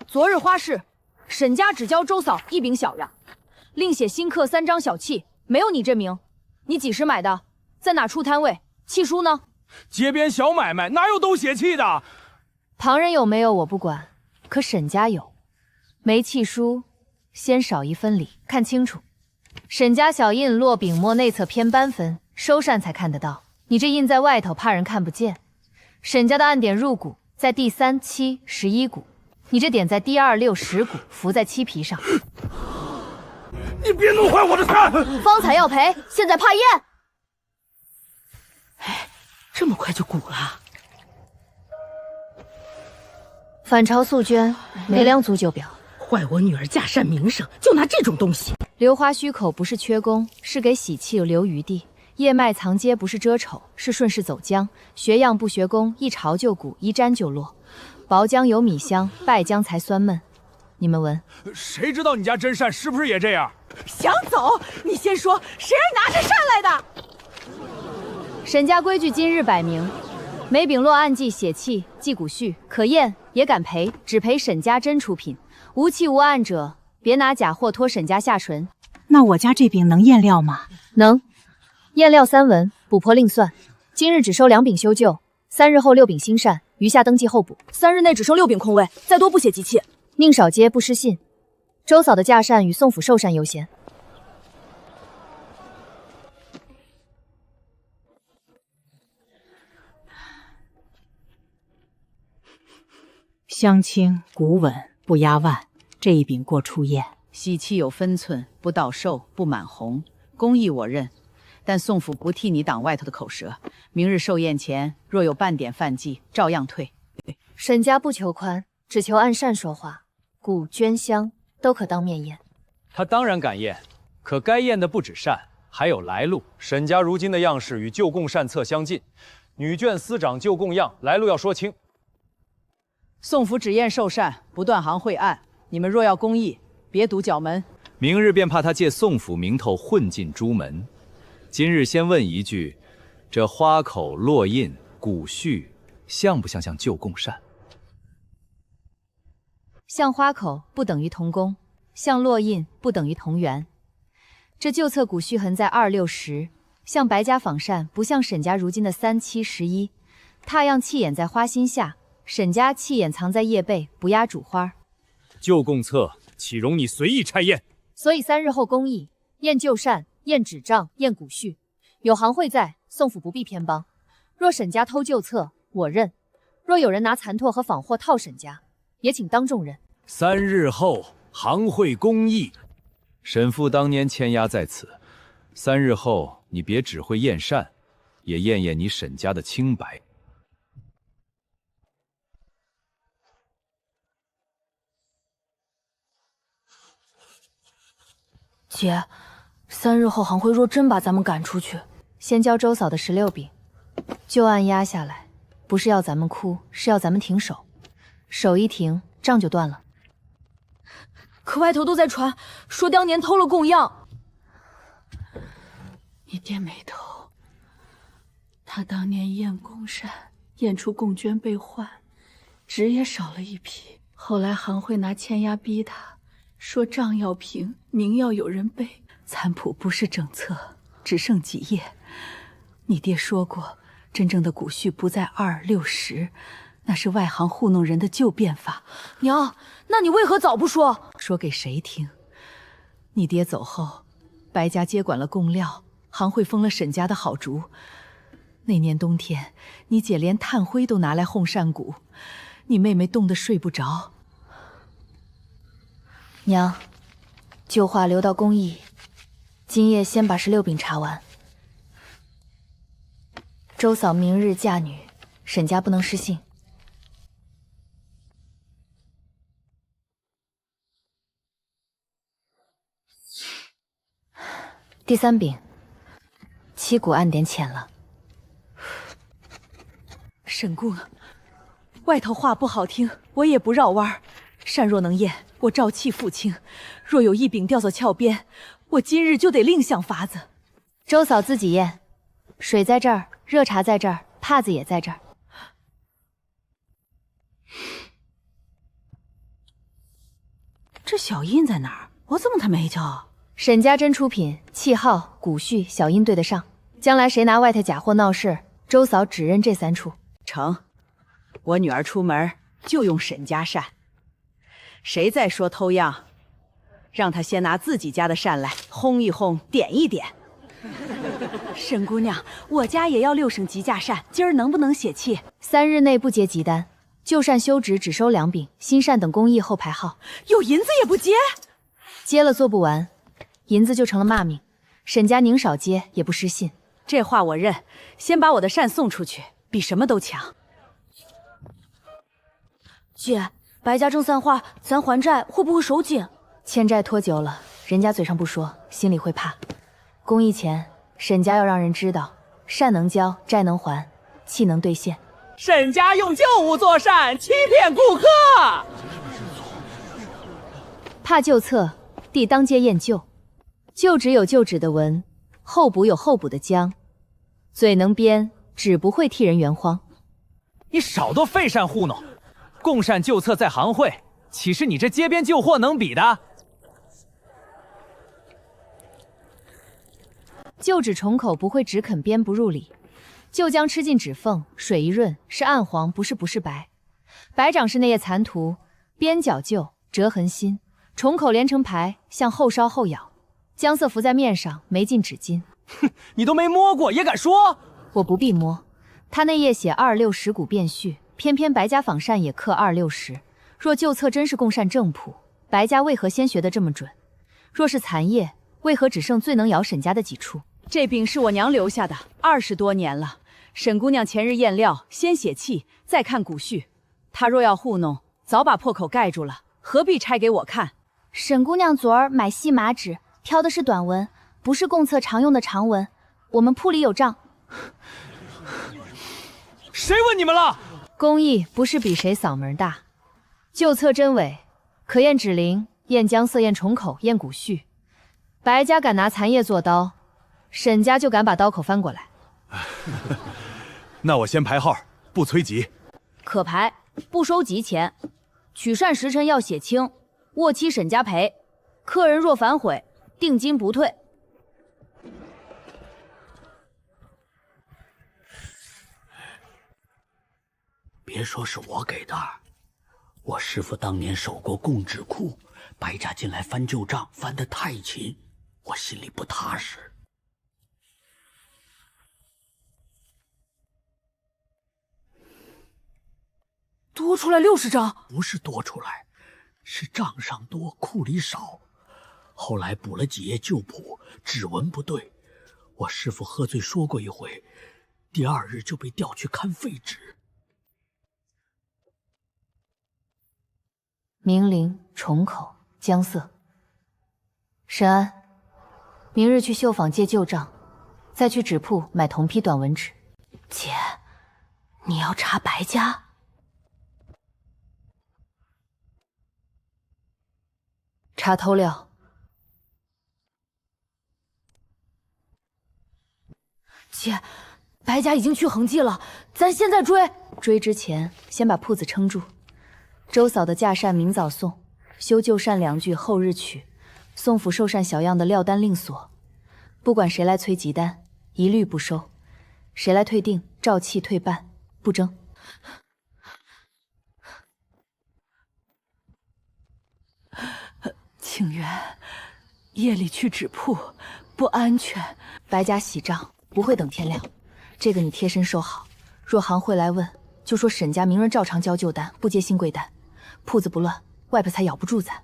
昨日花市，沈家只交周嫂1柄小样，另写新刻3张小契，没有你这名。你几时买的？在哪处摊位？契书呢？街边小买卖哪有都写契的？旁人有没有我不管，可沈家有，没契书，先少1分礼。看清楚，沈家小印落柄末内侧偏斑分，收缮才看得到。你这印在外头，怕人看不见。沈家的暗点入骨在第3、7、11股，你这点在第2、6、10股，浮在漆皮上。你别弄坏我的伞！方才要赔，现在怕验。哎，这么快就鼓了？反朝素绢，没良足久表，坏我女儿嫁善名声，就拿这种东西。留花虚口不是缺工，是给喜气留余地。叶脉藏阶不是遮丑，是顺势走将。学样不学工，一潮就鼓，一沾就落。薄姜有米香，败姜才酸闷。你们闻？谁知道你家真善是不是也这样？想走？你先说，谁拿着扇来的？沈家规矩今日摆明，每丙落暗记血契记骨序，可验也敢赔，只赔沈家真出品。无契无案者，别拿假货拖沈家下唇。那我家这饼能验料吗？能。验料3文，补破另算。今日只收2饼修旧，3日后6饼新缮，余下登记后补。3日内只收6饼空位，再多不写即契。宁少接不失信。周嫂的嫁膳与宋府寿膳优先。香清骨稳，不压腕，这一饼过初验。喜气有分寸，不倒寿，不满红，公义我认。但宋府不替你挡外头的口舌，明日寿宴前若有半点犯忌，照样退。沈家不求宽，只求按善说话，骨、绢、香都可当面验。他当然敢验，可该验的不止善，还有来路。沈家如今的样式与旧贡善册相近，女眷司长旧贡样，来路要说清。宋府只验寿膳，不断行会案。你们若要公义，别堵角门。明日便怕他借宋府名头混进朱门。今日先问一句，这花口、落印、骨序，像不像旧贡善？像花口不等于同工，像落印不等于同源。这旧册骨序痕在2、6、10，像白家仿膳，不像沈家如今的3、7、11。踏样气眼在花心下，沈家气眼藏在叶背，不压主花。旧贡册岂容你随意拆验？所以3日后公议，验旧膳，验纸账，验骨序。有行会在，宋府不必偏帮。若沈家偷旧册，我认；若有人拿残拓和仿货套沈家，也请当众认。3日后行会公议，沈父当年签押在此。3日后你别只会验膳，也验验你沈家的清白。姐，3日后行会若真把咱们赶出去，先交周嫂的16饼，就按压下来，不是要咱们哭，是要咱们停手。手一停，账就断了。可外头都在传，说当年偷了供样。你爹没偷，他当年验供膳，验出贡绢被换，纸也少了一批。后来行会拿签押逼他，说账要平，名要有人背。残谱不是整册，只剩几页。你爹说过，真正的骨序不在2、6、10，那是外行糊弄人的旧变法。娘，那你为何早不说？说给谁听？你爹走后，白家接管了供料，行会封了沈家的好竹。那年冬天，你姐连炭灰都拿来烘扇骨，你妹妹冻得睡不着。娘，旧话留到公议，今夜先把16饼查完。周嫂明日嫁女，沈家不能失信。第3饼，7股暗点浅了。沈姑，外头话不好听，我也不绕弯。善若能验，我照契付清；若有一饼掉到鞘边，我今日就得另想法子。周嫂自己验。水在这儿，热茶在这儿，帕子也在这儿。这小印在哪儿？我怎么他没叫？沈家真出品，气号、古序、小印对得上。将来谁拿外头假货闹事，周嫂只认这3处。成，我女儿出门就用沈家扇。谁再说偷样，让她先拿自己家的扇来轰一轰，点一点。沈姑娘，我家也要6省级价扇，今儿能不能写契？3日内不接急单，旧扇休止，只收2柄，新扇等工艺后排号。有银子也不接？接了做不完，银子就成了骂名。沈家宁少接也不失信。这话我认，先把我的扇送出去，比什么都强。姐，白家正散花，咱还债会不会手紧？欠债拖久了，人家嘴上不说，心里会怕。公益前，沈家要让人知道，善能交，债能还，契能兑现。沈家用旧物做扇，欺骗顾客。怕旧册，弟当街验旧。旧纸有旧纸的文，候补有候补的浆。嘴能编，纸不会替人圆荒。你少多废扇糊弄，贡扇旧册在行会，岂是你这街边旧货能比的？旧纸重口不会只肯编不入里，旧浆吃进指缝，水一润是暗黄，不是白。白掌是那页残图，边角旧，折痕新，重口连成排，向后烧后咬，浆色浮在面上，没进纸巾。哼，你都没摸过也敢说？我不必摸，他那页写2610股变序，偏偏白家仿扇也刻2610。若旧册真是贡扇正谱，白家为何先学得这么准？若是残页，为何只剩最能咬沈家的几处？这柄是我娘留下的，20多年了。沈姑娘前日验料，先写契，再看古序。她若要糊弄，早把破口盖住了，何必拆给我看？沈姑娘昨儿买细麻纸，挑的是短文，不是贡册常用的长文。我们铺里有账。谁问你们了？工艺不是比谁嗓门大。旧册真伪，可验指灵，验浆色，验重口，验古序。白家敢拿残叶做刀，沈家就敢把刀口翻过来。那我先排号，不催急。可排，不收急钱。取扇时辰要写清，握期沈家赔。客人若反悔，定金不退。别说是我给的，我师父当年守过贡纸库，白家进来翻旧账，翻得太勤，我心里不踏实。多出来60张？不是多出来，是账上多，库里少。后来补了几页旧谱，指纹不对。我师父喝醉说过一回，第2日就被调去看废纸。明灵、重口、浆色。沈安，明日去绣坊借旧账，再去纸铺买同批短文纸。姐，你要查白家？查偷料。姐，白家已经去恒记了，咱现在追。追之前，先把铺子撑住。周嫂的架扇明早送，修旧扇2句后日取。宋府寿扇小样的料单另锁，不管谁来催急单，一律不收。谁来退订，照契退办，不争。庆元，夜里去纸铺不安全。白家喜账不会等天亮，这个你贴身收好。若行会来问，就说沈家明日照常交旧单，不接新贵单。铺子不乱，外边才咬不住咱。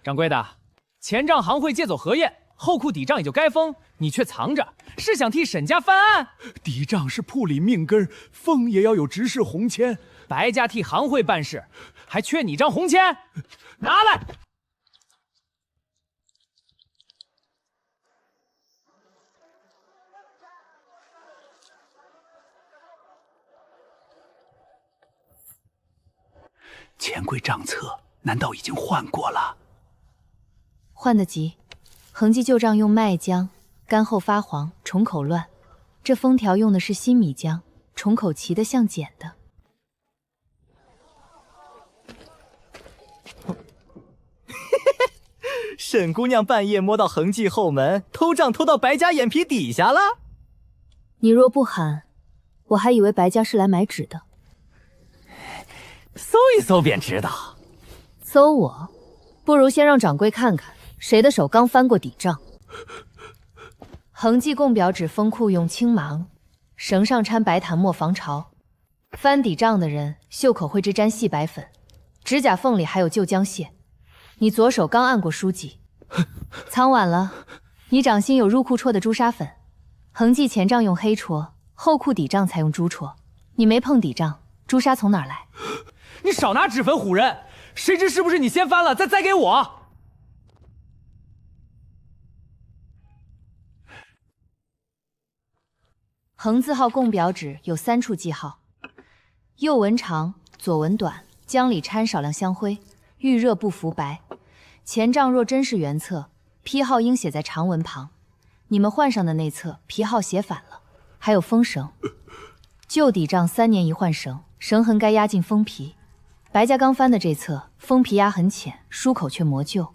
掌柜的，前账行会借走何晏，后库底账也就该封，你却藏着，是想替沈家翻案？底账是铺里命根，封也要有执事红签。白家替行会办事，还缺你张红签？拿来！钱柜账册难道已经换过了？换得急。恒记旧账用麦浆，干后发黄，重口乱。这封条用的是新米浆，重口齐得像碱的。沈姑娘半夜摸到恒记后门，偷账偷到白家眼皮底下了。你若不喊，我还以为白家是来买纸的。搜一搜便知道。搜我？不如先让掌柜看看谁的手刚翻过底账。恒记供表纸封库用青芒，绳上掺白檀末防潮。翻底账的人袖口会织沾细白粉，指甲缝里还有旧浆屑。你左手刚按过书籍，苍晚了。你掌心有入库戳的朱砂粉，恒记前账用黑戳，后库底账才用朱戳。你没碰底账，朱砂从哪儿来？你少拿纸粉唬人，谁知是不是你先翻了，再栽给我？恒字号供表纸有3处记号，右纹长，左纹短，浆里掺少量香灰，遇热不浮白。前账若真是原册，批号应写在长纹旁。你们换上的那册批号写反了，还有封绳。旧底账3年一换绳，绳痕该压进封皮。白家刚翻的这册，封皮压很浅，书口却磨旧，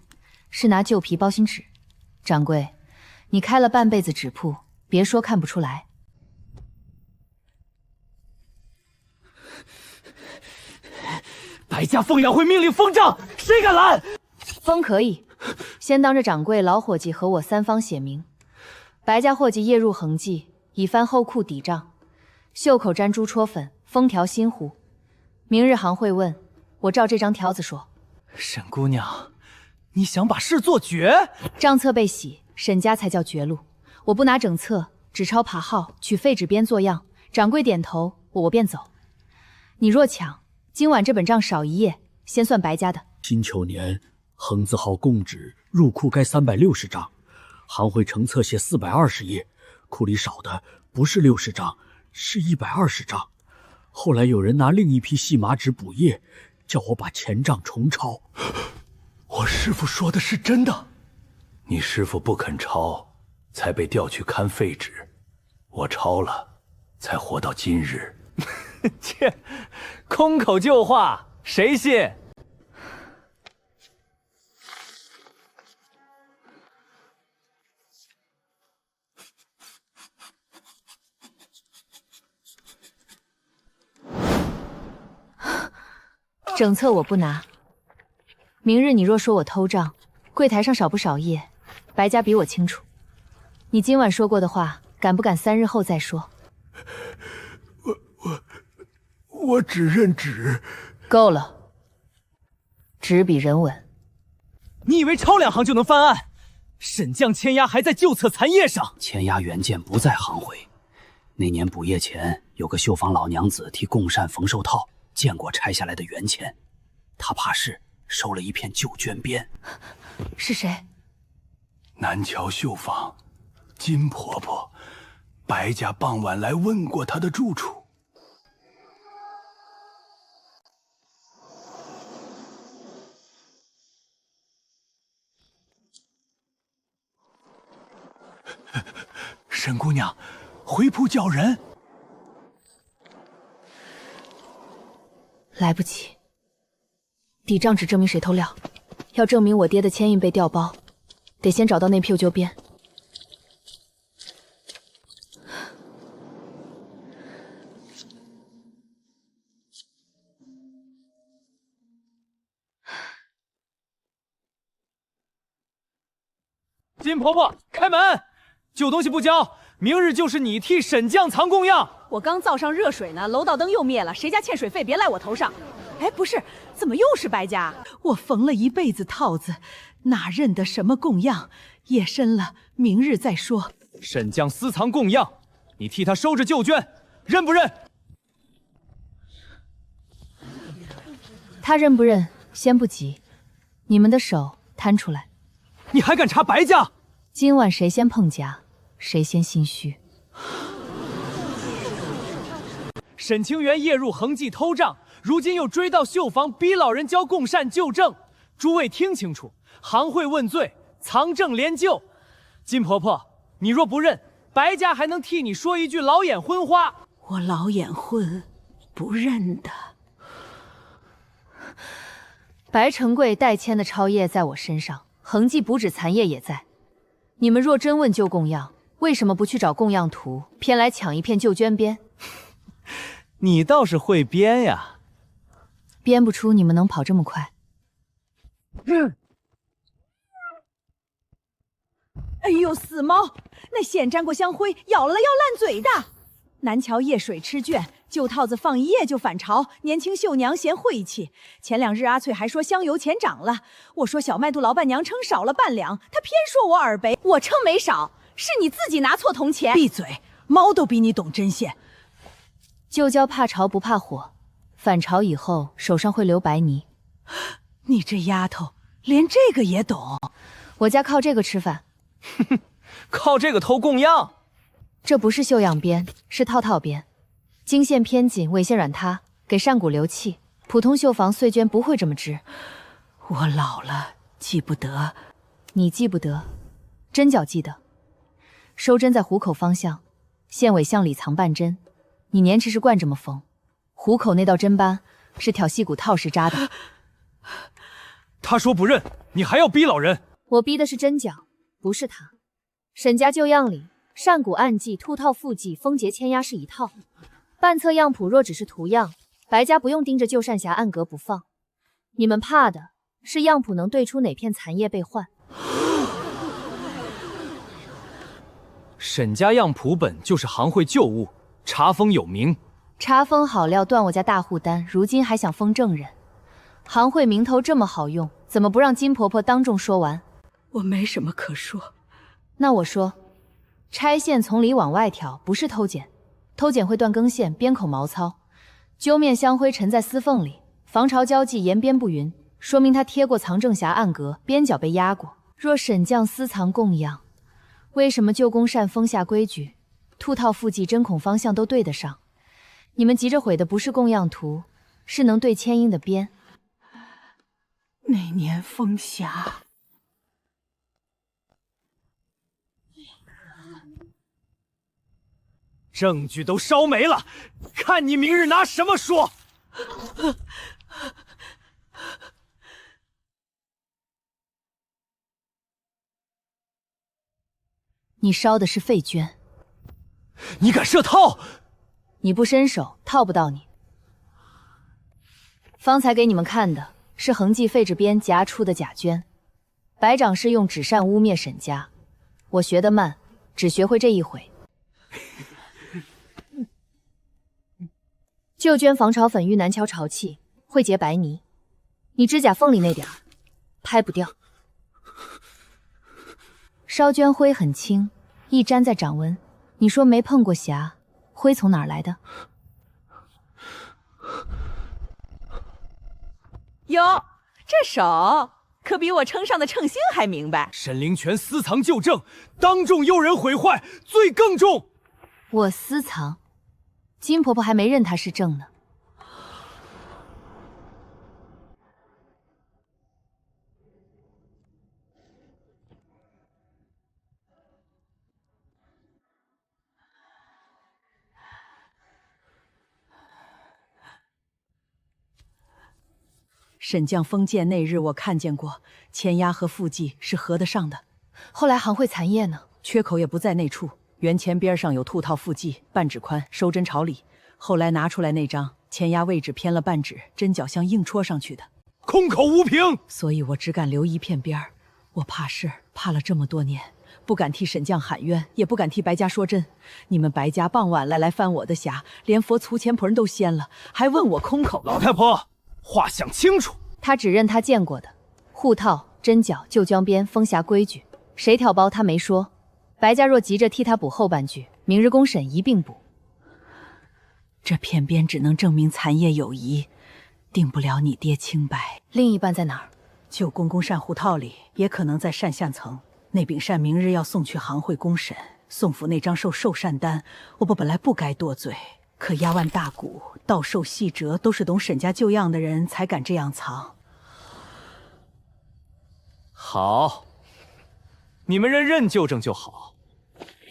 是拿旧皮包新纸。掌柜，你开了半辈子纸铺，别说看不出来。白家凤阳会命令封账，谁敢拦？封可以，先当着掌柜、老伙计和我3方写明。白家伙计夜入恒记，已翻后库底账，袖口沾朱戳粉，封条新糊。明日行会问，我照这张条子说。沈姑娘，你想把事做绝？账册被洗，沈家才叫绝路。我不拿整册，只抄爬号，取废纸边做样。掌柜点头，我便走。你若抢，今晚这本账少一页，先算白家的。辛丑年，恒字号供纸入库该360张，行会成册写420页，库里少的不是60张，是120张。后来有人拿另一批细麻纸补页，叫我把前账重抄。我师父说的是真的？你师父不肯抄，才被调去看废纸。我抄了，才活到今日。切，空口旧话，谁信？整册我不拿。明日你若说我偷账，柜台上少不少页，白家比我清楚。你今晚说过的话，敢不敢3日后再说？我只认纸。够了，纸比人稳。你以为抄2行就能翻案？沈将签押还在旧册残页上。签押原件不在行会。那年补页前，有个绣坊老娘子替贡善缝寿套，见过拆下来的原签，她怕是收了一片旧绢边。是谁？南桥绣坊金婆婆，白家傍晚来问过她的住处。沈姑娘，回铺叫人。来不及。底账只证明谁偷料，要证明我爹的签印被调包，得先找到那批旧边。金婆婆，开门！旧东西不交，明日就是你替沈将藏供样。我刚造上热水呢，楼道灯又灭了，谁家欠水费别赖我头上。哎，不是，怎么又是白家？我缝了一辈子套子，哪认得什么供样？夜深了，明日再说。沈将私藏供样，你替他收着旧绢，认不认？他认不认，先不急，你们的手摊出来。你还敢查白家？今晚谁先碰夹，谁先心虚。沈清源夜入恒记偷账，如今又追到绣房，逼老人交贡善就正。诸位听清楚，行会问罪，藏证连救。金婆婆，你若不认，白家还能替你说一句老眼昏花。我老眼昏，不认的。白成贵代签的抄页在我身上，恒记补纸残页也在。你们若真问旧供样，为什么不去找供样图，偏来抢一片旧绢编？你倒是会编呀！编不出你们能跑这么快。哎呦，死猫！那线沾过香灰，咬了要烂嘴的。南桥夜水吃倦，旧套子放一夜就反潮。年轻绣娘嫌晦气。前2日阿翠还说香油钱涨了，我说小卖部老板娘称少了半两，她偏说我耳背。我称没少，是你自己拿错铜钱。闭嘴！猫都比你懂针线。旧胶怕潮不怕火，反潮以后手上会留白泥。你这丫头连这个也懂？我家靠这个吃饭。靠这个偷供样？这不是绣样编，是套套编，经线偏紧，纬线软塌，给扇骨留气。普通绣房碎绢不会这么织。我老了记不得。你记不得，针脚记得。收针在虎口方向，线尾向里藏半针。你年迟是惯这么缝，虎口那道针斑是挑细骨套时扎的。他说不认，你还要逼老人？我逼的是针脚，不是他。沈家旧样里，扇骨暗记、兔套附记、封结牵压是一套。半册样谱若只是图样，白家不用盯着旧扇匣按格不放。你们怕的是样谱能对出哪片残页被换。沈家样谱本就是行会旧物，查封有名。查封好料断我家大户单，如今还想封正人。行会名头这么好用，怎么不让金婆婆当众说完？我没什么可说。那我说，拆线从里往外挑，不是偷剪。偷剪会断更线，边口毛糙，揪面香灰沉在丝缝里，防潮交际沿边不匀，说明他贴过藏正匣暗格，边角被压过。若沈将私藏供样，为什么旧宫扇封下规矩，兔套附记针孔方向都对得上？你们急着毁的不是供样图，是能对牵阴的边。那年封匣，证据都烧没了，看你明日拿什么说！你烧的是废绢，你敢设套？你不伸手，套不到你。方才给你们看的是恒记废纸边夹出的假绢，白掌是用纸扇污蔑沈家，我学得慢，只学会这一回。旧绢防潮粉遇南桥潮气，会结白泥。你指甲缝里那点儿，拍不掉。烧绢灰很轻，一沾在掌纹。你说没碰过匣，灰从哪儿来的？哟，这手可比我称上的称心还明白。沈灵泉私藏旧证，当众诱人毁坏，罪更重。我私藏，金婆婆还没认他是正呢。沈将封建那日我看见过，牵压和附记是合得上的。后来行会残页呢？缺口也不在那处。圆前边上有兔套附记，半指宽，收针朝里。后来拿出来那张，牵压位置偏了半指，针脚像硬戳上去的。空口无凭。所以我只敢留一片边儿。我怕事，怕了这么多年，不敢替沈将喊冤，也不敢替白家说真。你们白家傍晚来翻我的匣，连佛祖钱仆人都掀了，还问我空口。老太婆，话想清楚。他只认他见过的护套、针脚、旧绢边、封匣规矩，谁挑包他没说。白家若急着替他补后半句，明日公审一并补。这片边只能证明残页有疑，定不了你爹清白。另一半在哪儿？旧公公扇护套里，也可能在扇下层。那柄扇明日要送去行会公审，宋府那张寿扇单，我本来不该多嘴，可压腕大骨、倒寿细折，都是懂沈家旧样的人才敢这样藏。好，你们认旧证就好。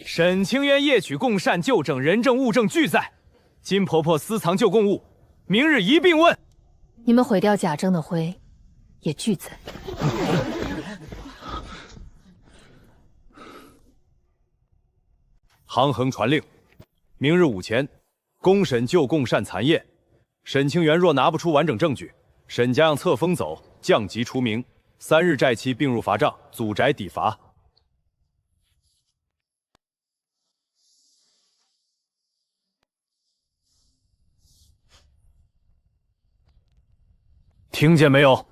沈清渊夜曲共善旧证，人证物证俱在。金婆婆私藏旧贡物，明日一并问。你们毁掉假证的灰，也俱在。行衡传令，明日午前公审旧共善残业。沈清源若拿不出完整证据，沈家让册封走，降级除名，3日债期并入罚账，祖宅抵罚。听见没有？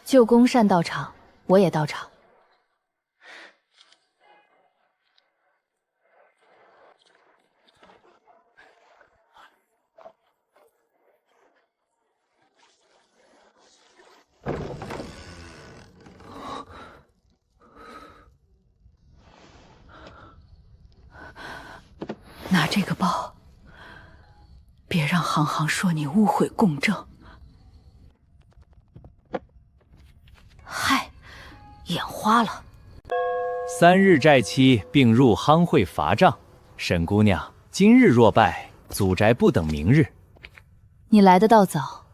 旧公善到场，我也到场。拿这个包，别让行行说你污毁公正。嗨，眼花了。3日债期并入夯会罚账。沈姑娘，今日若败，祖宅不等明日。你来得倒早，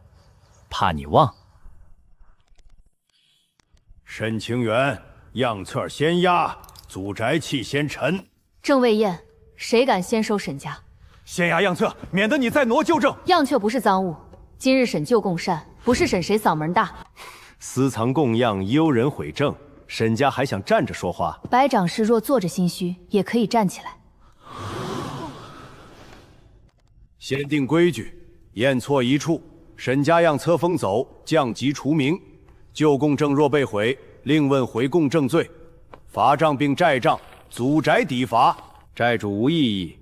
怕你忘。沈清源，样册先压，祖宅契先陈。郑卫燕，谁敢先收沈家？先压样册，免得你再挪旧证。样册不是赃物，今日审旧共善，不是审谁嗓门大。私藏供样，幽人毁证，沈家还想站着说话？白掌事若坐着心虚，也可以站起来。先定规矩，验错一处，沈家样册封走，降级除名。旧供证若被毁，另问毁供证罪，罚账并债账，祖宅抵罚。债主无异议。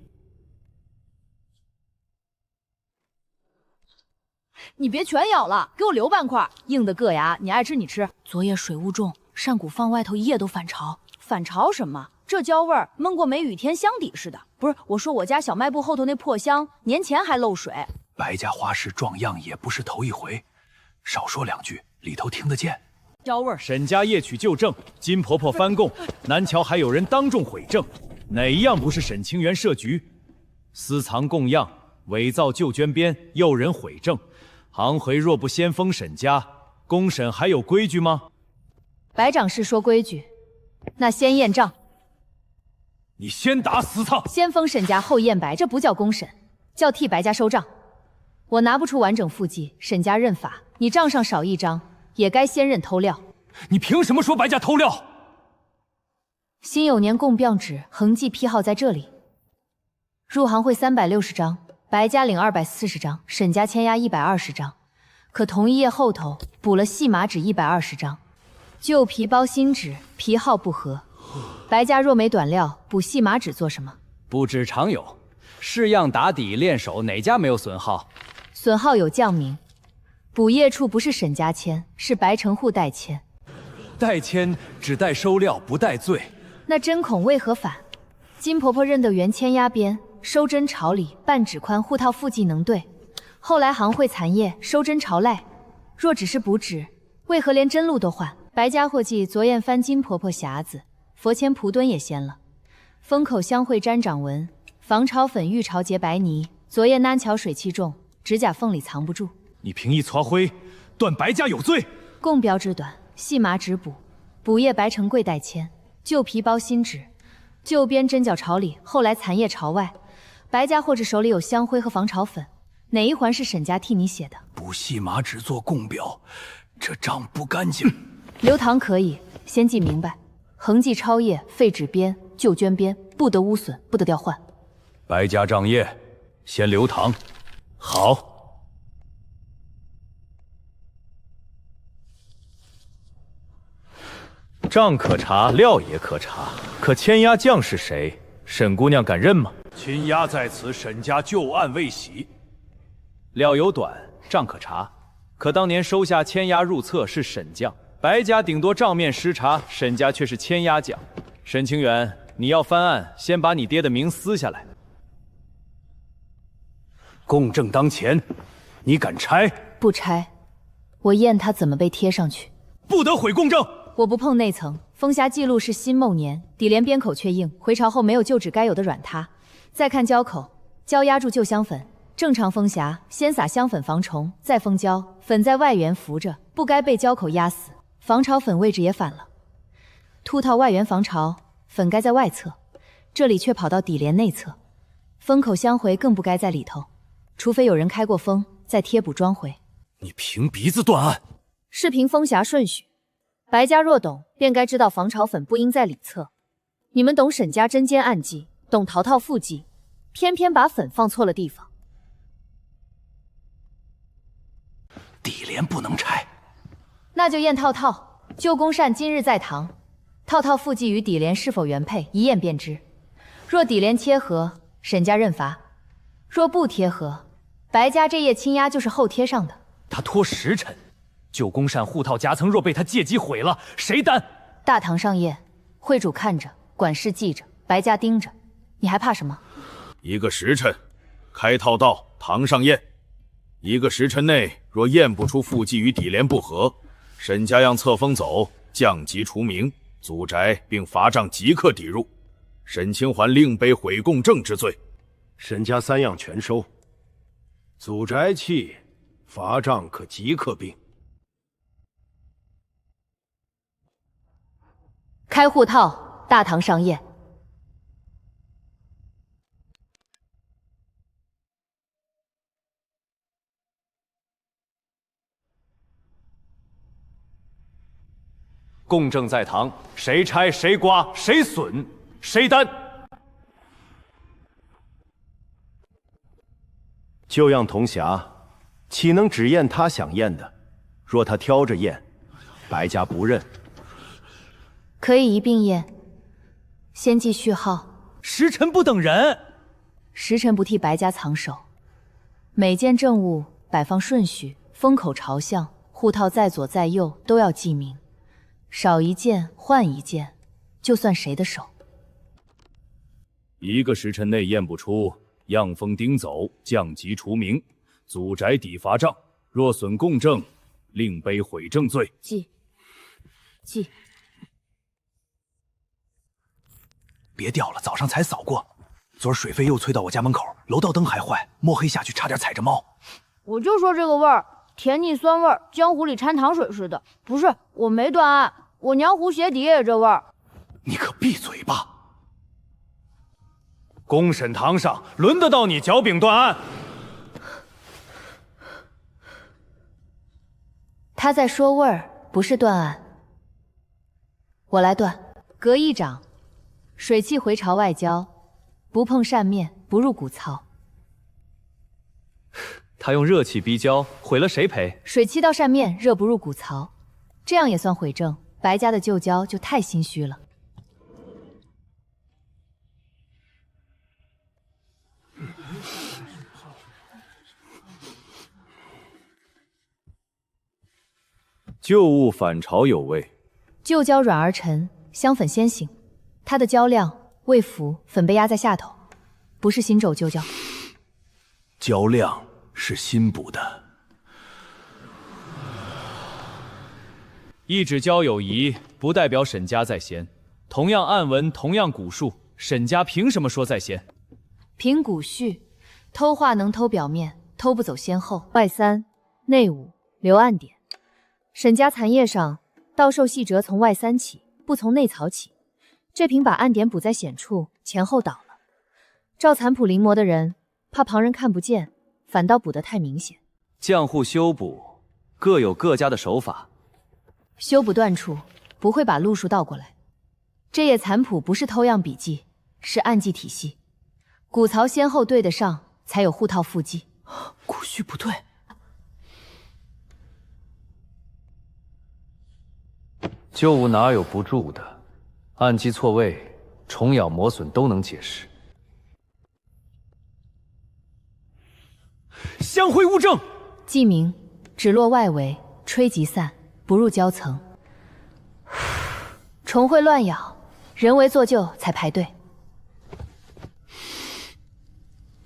你别全咬了，给我留半块，硬的硌牙，你爱吃你吃。昨夜水雾重，扇骨放外头，一夜都反潮。反潮什么？这焦味儿闷过梅雨天香底似的。不是，我说我家小卖部后头那破箱，年前还漏水。白家花市撞样也不是头一回，少说两句，里头听得见。焦味儿，沈家夜取旧证，金婆婆翻供，南桥还有人当众毁证，哪一样不是沈清源设局？私藏供样，伪造旧捐编，诱人毁证。行回若不先封沈家，公审还有规矩吗？白掌事说规矩，那先验账。你先打死他！先封沈家后验白，这不叫公审，叫替白家收账。我拿不出完整附记，沈家认罚，你账上少一张，也该先认偷料。你凭什么说白家偷料？辛酉年供标纸横记批号在这里。入行会360张，白家领240张，沈家签押120张。可同一页后头补了细麻纸120张，旧皮包新纸，皮号不合。白家若没短料，补细麻纸做什么？不止常有，式样打底练手，哪家没有损耗？损耗有降名，补页处不是沈家签，是白城户代签。代签只代收料，不代罪。那针孔为何反？金婆婆认得原签压边，收针朝里，半指宽户套附记能对。后来行会残业，收针朝赖。若只是补纸，为何连针路都换？白家伙计昨夜翻金婆婆匣子，佛签蒲墩也掀了，封口香会沾掌纹，防潮粉玉朝结白泥。昨夜南桥水气重，指甲缝里藏不住。你凭一撮灰，断白家有罪。供标之短，细麻纸补页白成贵代签，旧皮包新纸，旧边针脚朝里，后来残页朝外。白家或者手里有香灰和防潮粉，哪一环是沈家替你写的？补细麻纸做供标，这账不干净。留堂可以，先记明白。横记抄页，废纸边，旧捐边，不得污损，不得调换。白家账业，先留堂。好。账可查，料也可查，可签押将是谁？沈姑娘敢认吗？亲押在此，沈家旧案未洗。料有短，账可查，可当年收下签押入册是沈将，白家顶多账面实查，沈家却是签押将。沈清远，你要翻案，先把你爹的名撕下来。公正当前，你敢拆？不拆，我验他怎么被贴上去。不得毁公正！我不碰内层。风匣记录是辛卯年，底连边口却硬，回朝后没有旧址该有的软塌。再看胶口，胶压住旧香粉。正常封匣先撒香粉防虫，再封胶，粉在外缘浮着，不该被胶口压死。防潮粉位置也反了，凸套外缘防潮，粉该在外侧，这里却跑到底连内侧。封口香回更不该在里头，除非有人开过封，再贴补装回。你凭鼻子断案？是凭封匣顺序。白家若懂，便该知道防潮粉不应在里侧。你们懂沈家针尖暗计，懂淘套附计，偏偏把粉放错了地方。底连不能拆，那就验套套。旧公善今日在堂，套套附计与底连是否原配，一验便知。若底连贴合，沈家认罚；若不贴合，白家这页轻压就是后贴上的。他拖时辰，旧公善护套夹层若被他借机毁了，谁担？大堂上验，会主看着，管事记着，白家盯着，你还怕什么？1个时辰，开套到堂上验。1个时辰内若验不出附计与底连不合，沈家让册封走，降级除名，祖宅并罚账即刻抵入。沈清环另背毁供证之罪。沈家3样全收，祖宅契、罚账可即刻并。开户套，大堂上验。公正在堂，谁拆谁刮谁损谁担。旧样铜匣，岂能只验他想验的？若他挑着验，白家不认。可以一并验，先记序号。时辰不等人，时辰不替白家藏手。每件证物摆放顺序，封口朝向，户套在左在右都要记明。少一件换一件，就算谁的手。1个时辰内验不出，样封钉走，降级除名，祖宅抵罚账。若损供证，另背毁证罪。记。别掉了，早上才扫过。昨儿水费又催到我家门口，楼道灯还坏，摸黑下去差点踩着猫。我就说这个味儿，甜腻酸味儿，江湖里掺糖水似的。不是，我没断案，我娘壶鞋底也这味儿。你可闭嘴吧！公审堂上轮得到你嚼饼断案？他在说味儿，不是断案。我来断。隔一掌，水气回朝外交，不碰扇面，不入骨槽。他用热气逼胶，毁了谁赔？水气到扇面，热不入骨槽，这样也算毁证。白家的旧胶就太心虚了。旧物反潮有味，旧胶软而沉，香粉先行，它的胶量未服，粉被压在下头，不是新肘旧胶。胶量是新补的。一纸胶有疑，不代表沈家在先。同样案文，同样古数，沈家凭什么说在先？凭古序，偷画能偷表面，偷不走先后。外3、内5，留案点。沈家残页上倒寿细折从外3起，不从内槽起。这凭把案点补在显处，前后倒了。照残谱临摹的人，怕旁人看不见，反倒补得太明显。匠户修补各有各家的手法，修补断处不会把路数倒过来。这页残谱不是偷样笔记，是案记体系。骨槽先后对得上，才有户套附记。骨序不对。旧物哪有不注的？案记错位，虫咬磨损都能解释。香灰物证，记明只落外围，吹即散，不入胶层。虫会乱咬，人为做旧才排队。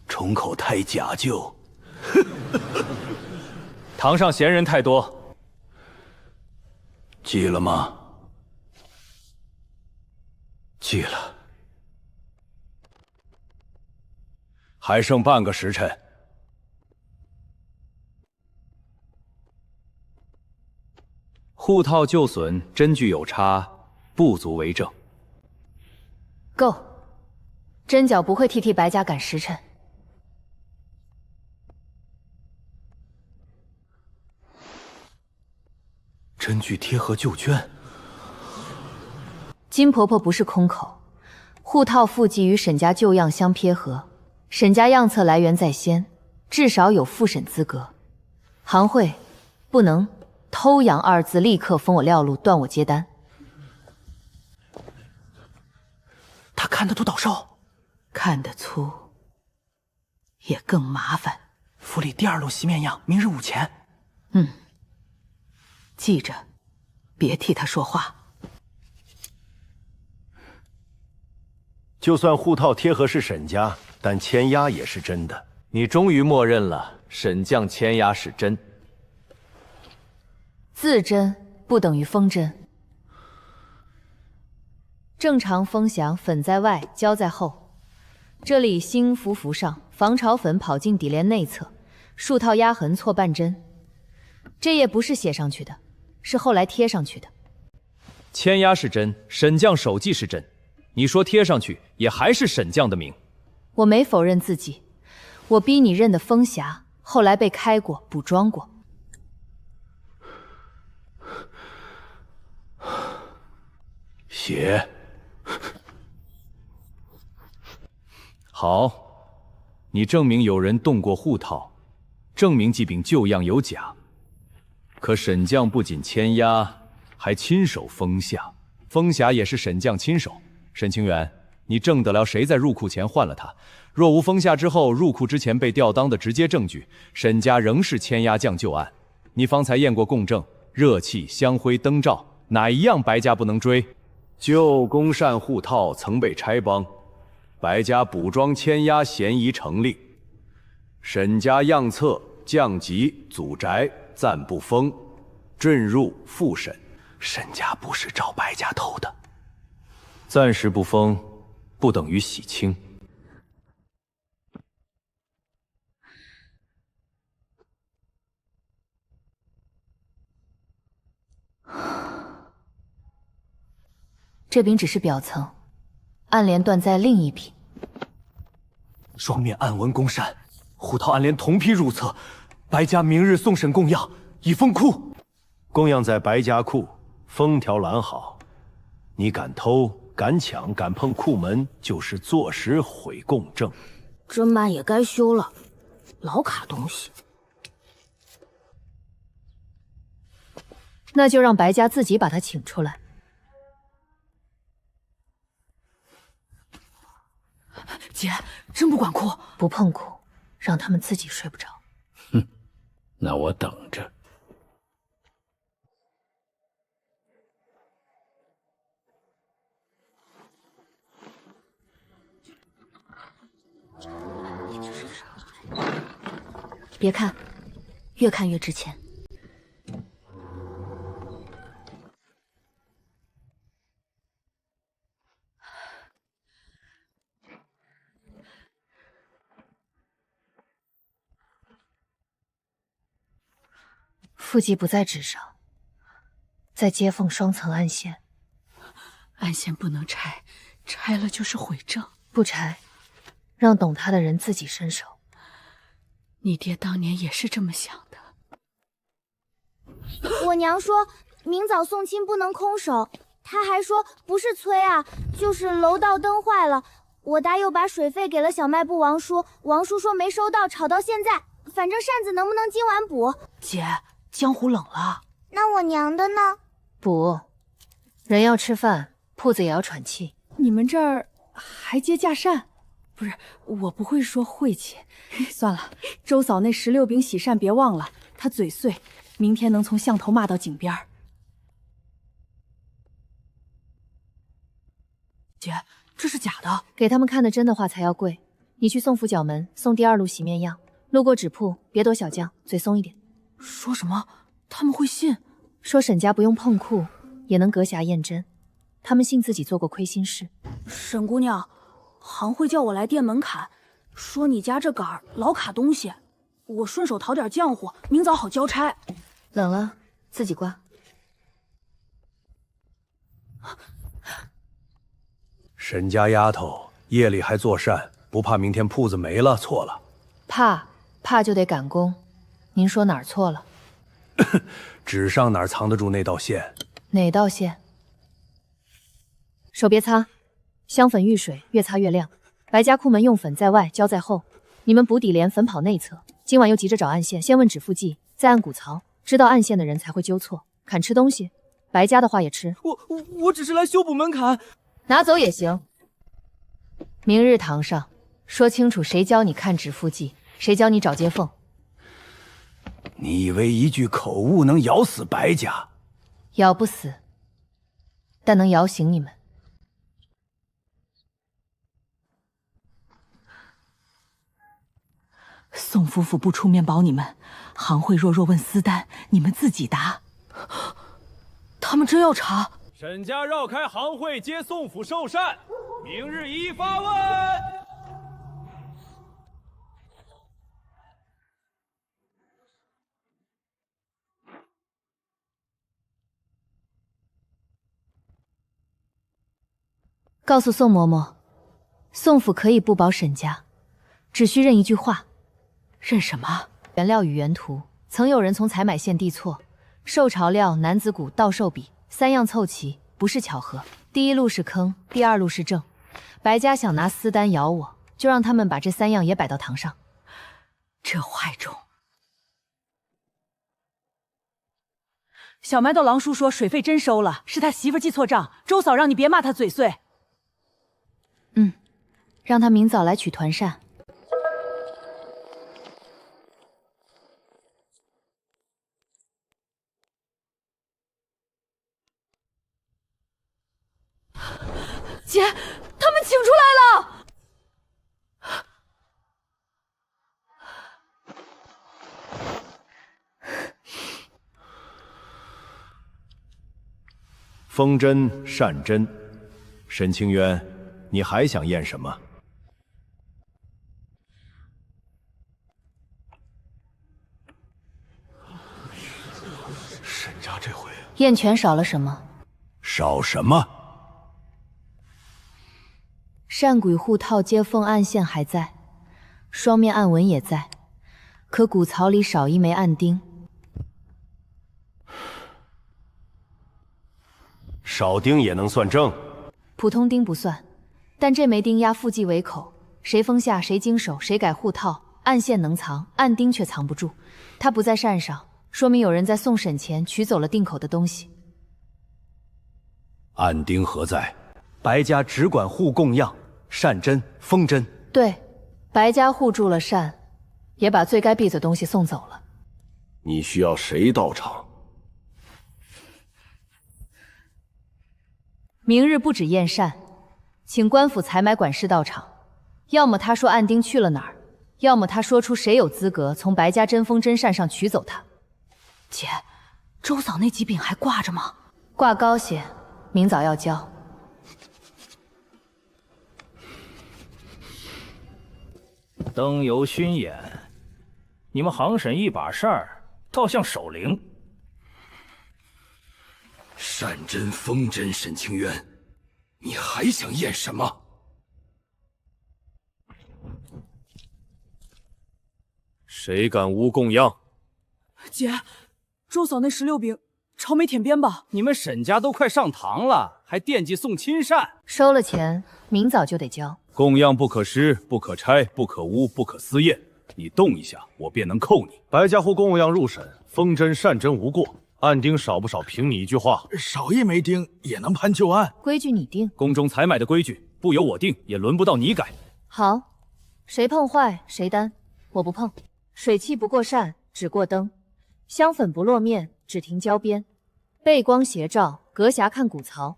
重口胎假旧，堂上闲人太多，记了吗？记了。还剩半个时辰。护套旧损，针具有差，不足为证。够，针脚不会替白家赶时辰。针具贴合旧绢。金婆婆不是空口，护套附记与沈家旧样相撇合，沈家样册来源在先，至少有复审资格。行会不能偷羊二字立刻封我撂路，断我接单。他看得出倒售，看得粗，也更麻烦。府里第2楼席面样，明日午前。记着，别替他说话。就算护套贴合是沈家，但签押也是真的。你终于默认了沈将签押是真。字真不等于封真。正常封匣粉在外，胶在后。这里兴符符上，防潮粉跑进底帘内侧，数套压痕错半针。这页不是写上去的，是后来贴上去的。签押是真，沈将手记是真，你说贴上去也还是沈将的名。我没否认自己，我逼你认的封匣，后来被开过补装过。写。好，你证明有人动过护套，证明祭柄旧样有假。可沈将不仅签押，还亲手封下，封匣也是沈将亲手。沈清源，你证得了谁在入库前换了它？若无封下之后入库之前被吊裆的直接证据，沈家仍是签押将旧案。你方才验过供证，热气、香灰、灯罩，哪一样白家不能追？旧宫扇护套曾被拆帮，白家补装签押嫌疑成立。沈家样册降级祖宅暂不封，朕入复审。沈家不是找白家偷的，暂时不封，不等于洗清。这柄只是表层，暗联断在另一匹。双面暗纹公扇，护套暗联同批入册。白家明日送审供样，已封库。供样在白家库，封条拦好。你敢偷、敢抢、敢碰库门，就是坐实毁供证。砧板也该修了，老卡东西。那就让白家自己把他请出来。姐，真不管库？不碰库，让他们自己睡不着。哼，那我等着。别看，越看越值钱。腹肌不在纸上，在接缝双层暗线。暗线不能拆，拆了就是毁证。不拆，让懂他的人自己伸手。你爹当年也是这么想的。我娘说明早送亲不能空手，她还说不是催啊，就是楼道灯坏了。我答又把水费给了小卖部王叔，王叔说没收到，吵到现在。反正扇子能不能今晚补？姐，江湖冷了。那我娘的呢？补，人要吃饭，铺子也要喘气。你们这儿还接架扇？不是，我不会说晦气。算了，周嫂那16柄喜扇别忘了，她嘴碎，明天能从巷头骂到井边。姐，这是假的。给他们看的真的话才要贵。你去宋府角门送第2路洗面样，路过纸铺别躲小将，嘴松一点。说什么？他们会信？说沈家不用碰库也能隔匣验真，他们信自己做过亏心事。沈姑娘，行会叫我来店门砍，说你家这杆儿老卡东西，我顺手讨点浆糊，明早好交差。冷了自己挂。沈家丫头夜里还做善，不怕明天铺子没了？错了，怕就得赶工。您说哪儿错了？纸上哪藏得住那道线？哪道线？手别擦，香粉遇水越擦越亮。白家库门用粉在外，胶在后。你们补底连粉跑内侧。今晚又急着找暗线，先问指腹记，再按骨槽。知道暗线的人才会纠错。砍吃东西，白家的话也吃。我只是来修补门槛。拿走也行。明日堂上说清楚，谁教你看指腹记，谁教你找接缝。你以为一句口误能咬死白家？咬不死，但能摇醒你们。宋夫妇不出面保你们，行会若问私单，你们自己答。他们真要查？沈家绕开行会接宋府受禅，明日一发问。告诉宋嬷嬷，宋府可以不保沈家，只需认一句话。认什么？原料与原图，曾有人从采买线递错，受潮料、男子骨、倒寿笔3样凑齐，不是巧合。第1路是坑，第2路是正。白家想拿私单咬我，就让他们把这3样也摆到堂上。这坏种！小麦豆狼叔说水费真收了，是他媳妇记错账。周嫂让你别骂他嘴碎。让他明早来取团扇。姐，他们请出来了。风针、善针，沈清渊，你还想验什么？沈家这回验全少了什么？少什么？扇骨护套接缝暗线还在，双面暗纹也在，可骨槽里少1枚暗钉。少钉也能算正？普通钉不算，但这枚钉压腹记为口，谁封下谁经手，谁改护套，暗线能藏，暗钉却藏不住。它不在扇上，说明有人在送审前取走了定口的东西。暗钉何在？白家只管护供样、善针、风针。对，白家护住了扇，也把最该闭的东西送走了。你需要谁到场？明日不止验扇，请官府采买管事到场。要么他说暗钉去了哪儿，要么他说出谁有资格从白家针锋针扇上取走它。姐，周嫂那几柄还挂着吗？挂高些，明早要交。灯油熏眼，你们行审一把扇儿，倒像守灵。善针、风针，沈清渊，你还想验什么？谁敢诬供样？姐，周嫂那16柄朝没舔边吧？你们沈家都快上堂了，还惦记送亲善？收了钱，明早就得交。供样不可失，不可拆，不可污，不可私验。你动一下，我便能扣你。白家户供样入审，风针、善针无过，暗钉少不少，凭你一句话。少1枚钉也能判旧案？规矩你定。宫中采买的规矩，不由我定，也轮不到你改。好，谁碰坏谁担，我不碰。水汽不过扇，只过灯；香粉不落面，只停胶边。背光斜照，隔匣看骨槽。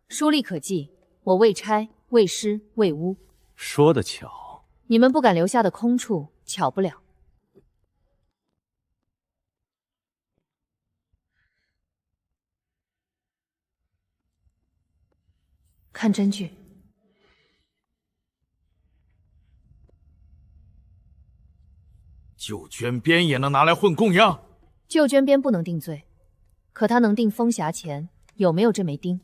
书立可记，我未拆、未施、未污。说得巧，你们不敢留下的空处，巧不了。看真句。旧捐鞭也能拿来混供样？旧捐鞭不能定罪，可他能定封匣钱，有没有这枚钉？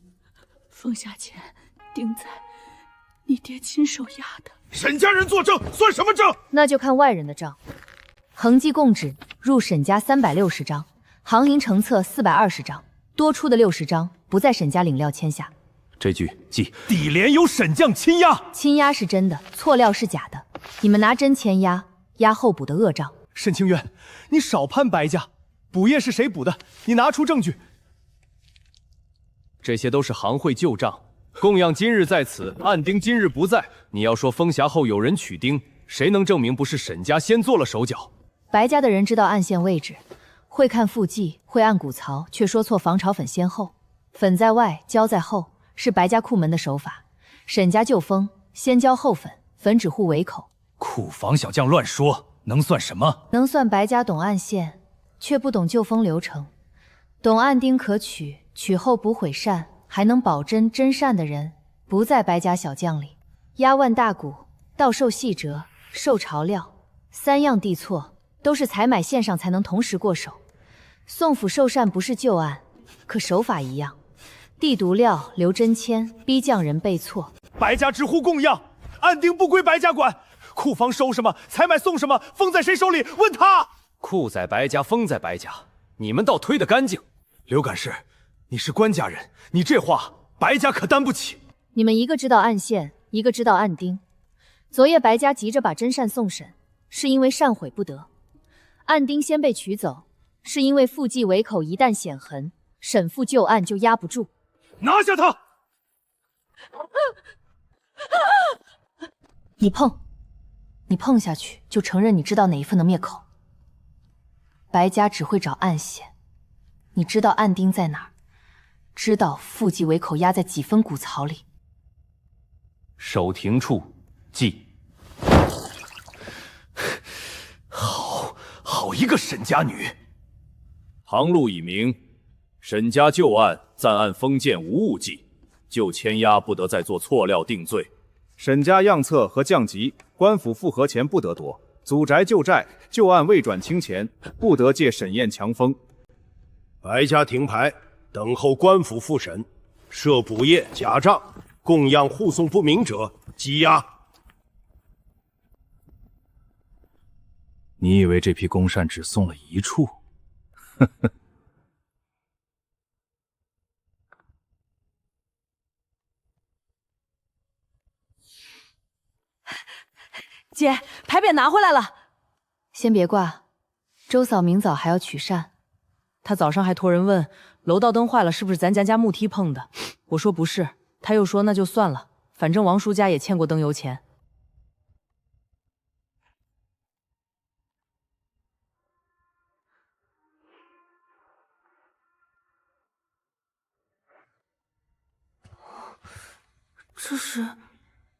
封匣钱钉在你爹亲手压的。沈家人作证，算什么证？那就看外人的账。恒记供纸入沈家360张，行银成册420张，多出的60张不在沈家领料签下。这句记。底联有沈将亲押，亲押是真的，错料是假的。你们拿真签押，押后补的恶账。沈清渊，你少攀白家，补业是谁补的？你拿出证据。这些都是行会旧账，供养今日在此，暗钉今日不在。你要说封匣后有人取钉，谁能证明不是沈家先做了手脚？白家的人知道暗线位置，会看附记，会按谷槽，却说错防潮粉先后，粉在外，胶在后，是白家库门的手法。沈家旧封，先胶后粉，粉只护尾口。库房小将乱说，能算什么？能算白家懂暗线，却不懂旧封流程。懂暗钉可取，取后补毁善，还能保真真善的人，不在白家小将里。压万大骨，到受细折，受潮料，3样地错，都是采买线上才能同时过手。宋府受善不是旧案，可手法一样。地毒料留真签，逼匠人背错。白家直呼供样，暗钉不归白家管。库房收什么，采买送什么，封在谁手里？问他。库在白家，封在白家，你们倒推得干净。刘干事，你是官家人，你这话白家可担不起。你们一个知道暗线，一个知道暗钉。昨夜白家急着把真善送审，是因为善悔不得；暗钉先被取走，是因为附记尾口一旦显痕，审复旧案就压不住。拿下他！你碰下去就承认你知道哪一份能灭口。白家只会找暗线，你知道暗钉在哪儿，知道附记尾口压在几分谷槽里。守庭处记。好一个沈家女！行路已明，沈家旧案暂按封建无误记，就签押不得再做错料定罪。沈家样册和降级，官府复核前不得夺；祖宅旧债、旧案未转清钱，不得借沈验强封。白家停牌，等候官府复审。涉补业、假账、供样护送不明者，羁押。你以为这批公善只送了一处？呵呵。姐，牌匾拿回来了。先别挂，周嫂明早还要取扇。他早上还托人问楼道灯坏了是不是咱家木梯碰的，我说不是，他又说那就算了，反正王叔家也欠过灯油钱。这是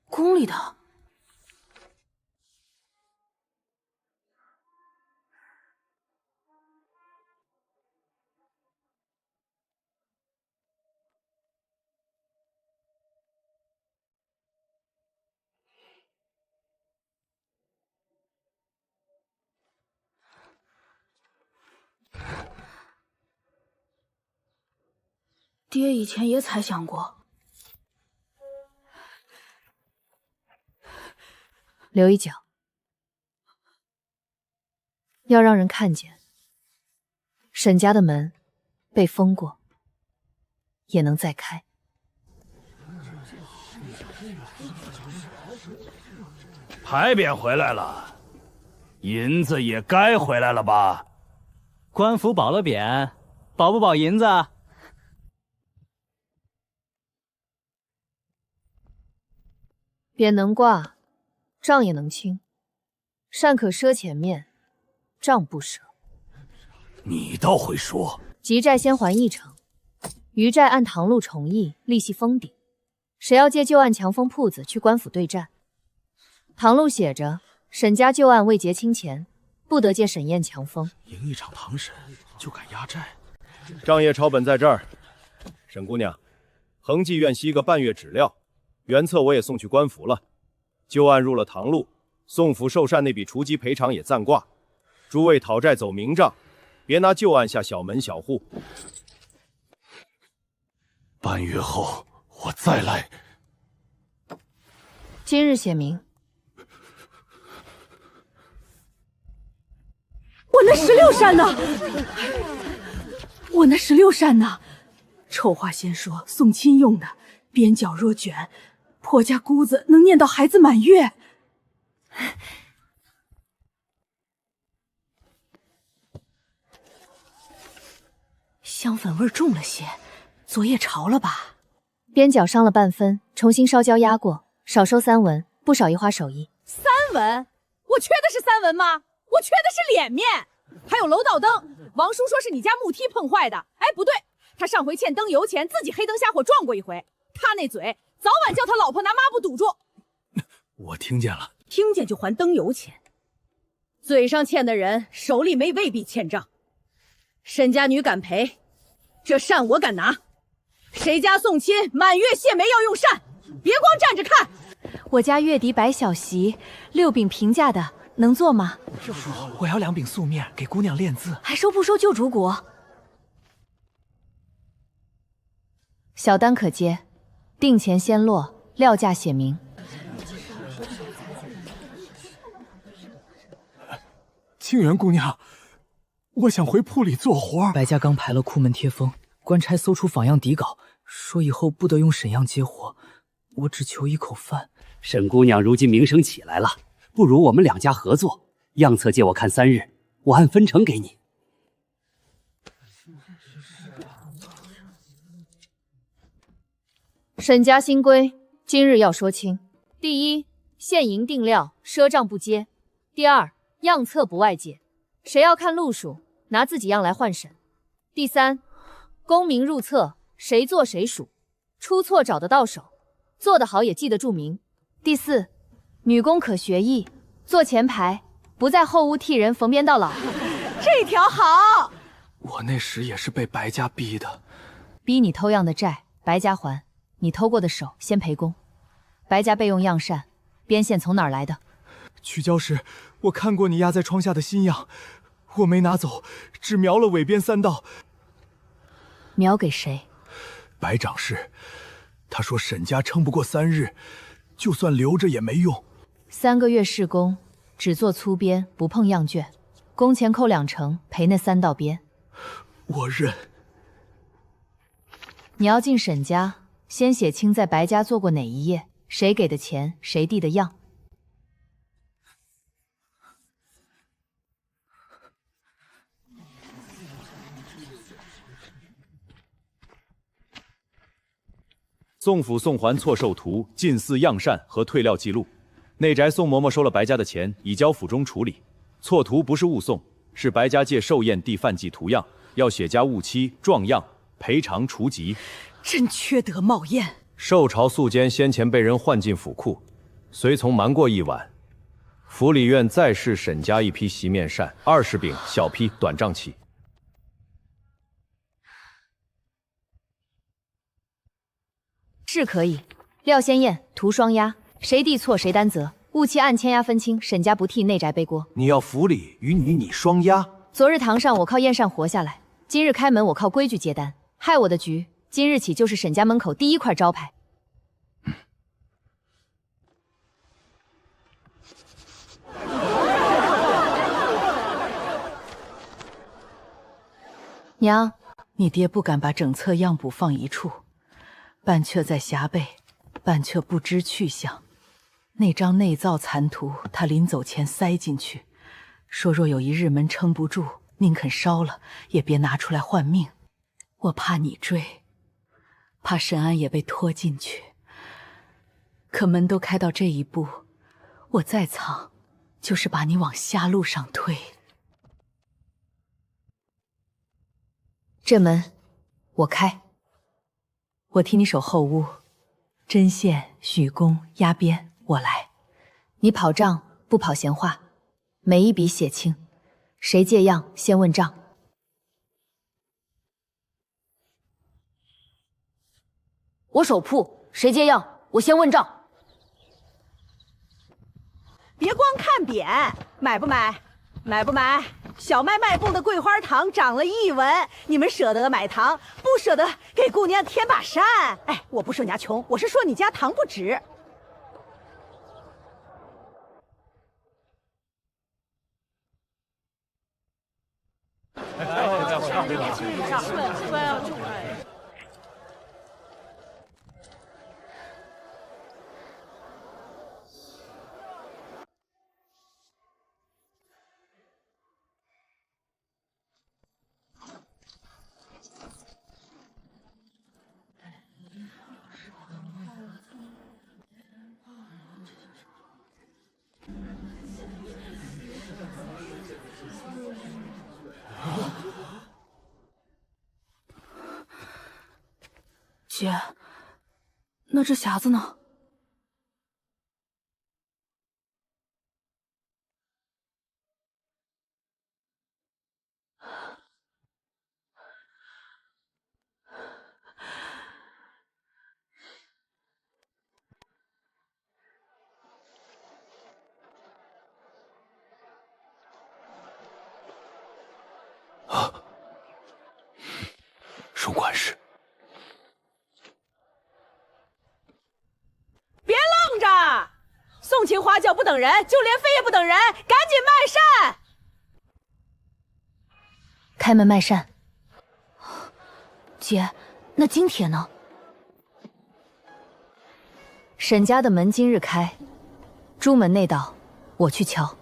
宫里的。爹以前也猜想过。留一脚，要让人看见沈家的门被封过，也能再开。牌匾回来了，银子也该回来了吧？官府保了匾，保不保银子？匾能挂，账也能清，善可赊前面，账不赊。你倒会说。急债先还1成，余债按堂路重议，利息封顶。谁要借旧案强封铺子，去官府对战。堂录写着，沈家旧案未结清钱，不得借沈宴强封。赢一场堂审就敢压债？账业抄本在这儿。沈姑娘，恒济院息个半月纸料，原册我也送去官府了。旧案入了堂录，宋府寿善那笔除籍赔偿也暂挂。诸位讨债走明账，别拿旧案下小门小户。半月后我再来。今日写明。我那16扇呢？我那16扇呢？丑话先说，送亲用的，边角若卷，婆家姑子能念到孩子满月。香粉味重了些，昨夜潮了吧？边角伤了半分，重新烧焦压过，少收3文，不少一花手艺。3文？我缺的是3文吗？我缺的是脸面。还有楼道灯，王叔说是你家木梯碰坏的。哎，不对，他上回欠灯油钱，自己黑灯瞎火撞过一回。他那嘴，早晚叫他老婆拿抹布堵住。我听见了，听见就还灯油钱。嘴上欠的人，手里没未必欠账。沈家女敢赔，这扇我敢拿。谁家送亲满月谢媒要用扇，别光站着看。我家月底摆小席，6饼平价的，能做吗？我要2饼素面，给姑娘练字。还收不收旧主骨？小单可接，定钱先落，料价写明。清源姑娘，我想回铺里做活。白家刚排了库门贴封，官差搜出仿样底稿，说以后不得用沈样接活，我只求一口饭。沈姑娘如今名声起来了，不如我们2家合作，样册借我看3日，我按分成给你。沈家新规，今日要说清：第一，现银定料，赊账不接；第二，样册不外借，谁要看路数，拿自己样来换审；第三，功名入册，谁做谁属，出错找得到手，做得好也记得住名；第四，女工可学艺，做前排，不在后屋替人缝边到老。这条好。我那时也是被白家逼的，逼你偷样的债，白家还。你偷过的手先赔工。白家备用样扇，边线从哪儿来的？去交时，我看过你压在窗下的新样，我没拿走，只描了尾边3道。描给谁？白掌事，他说沈家撑不过3日，就算留着也没用。3个月试工，只做粗边，不碰样卷，工钱扣2成，赔那3道边。我认。你要进沈家，先写清在白家做过哪一页，谁给的钱，谁递的样。宋府宋还错授图、近似样扇和退料记录。内宅宋嬷嬷收了白家的钱，已交府中处理。错图不是误送，是白家借寿宴递范记图样，要写家误期、撞样、赔偿除籍。真缺德冒烟！寿朝宿监先前被人换进府库，随从瞒过一晚。府里院再试沈家一批席面扇，20饼小批短账起。是可以，料先验，图双押，谁递错谁担责，误期按签押分清，沈家不替内宅背锅。你要府里与你双押？昨日堂上我靠验扇活下来，今日开门我靠规矩接单，害我的局，今日起就是沈家门口第1块招牌。娘，你爹不敢把整册样补放一处，半阙在匣背，半阙不知去向。那张内造残图，他临走前塞进去，说若有一日门撑不住，宁肯烧了，也别拿出来换命。我怕你追，怕沈安也被拖进去。可门都开到这一步，我再藏，就是把你往瞎路上推。这门我开，我替你守后屋，针线、许工、压边，我来。你跑账不跑闲话，每一笔写清，谁借样先问账。我首铺，谁借样我先问账。别光看匾，买不买？买不买？小麦卖布的桂花糖涨了1文，你们舍得买糖，不舍得给姑娘添把扇。哎，我不说你家穷，我是说你家糖不止。姐，那这匣子呢？入馆时。别愣着，送亲花轿不等人，就连妃也不等人，赶紧卖扇。开门卖扇。姐，那金帖呢？沈家的门今日开，朱门那道我去敲。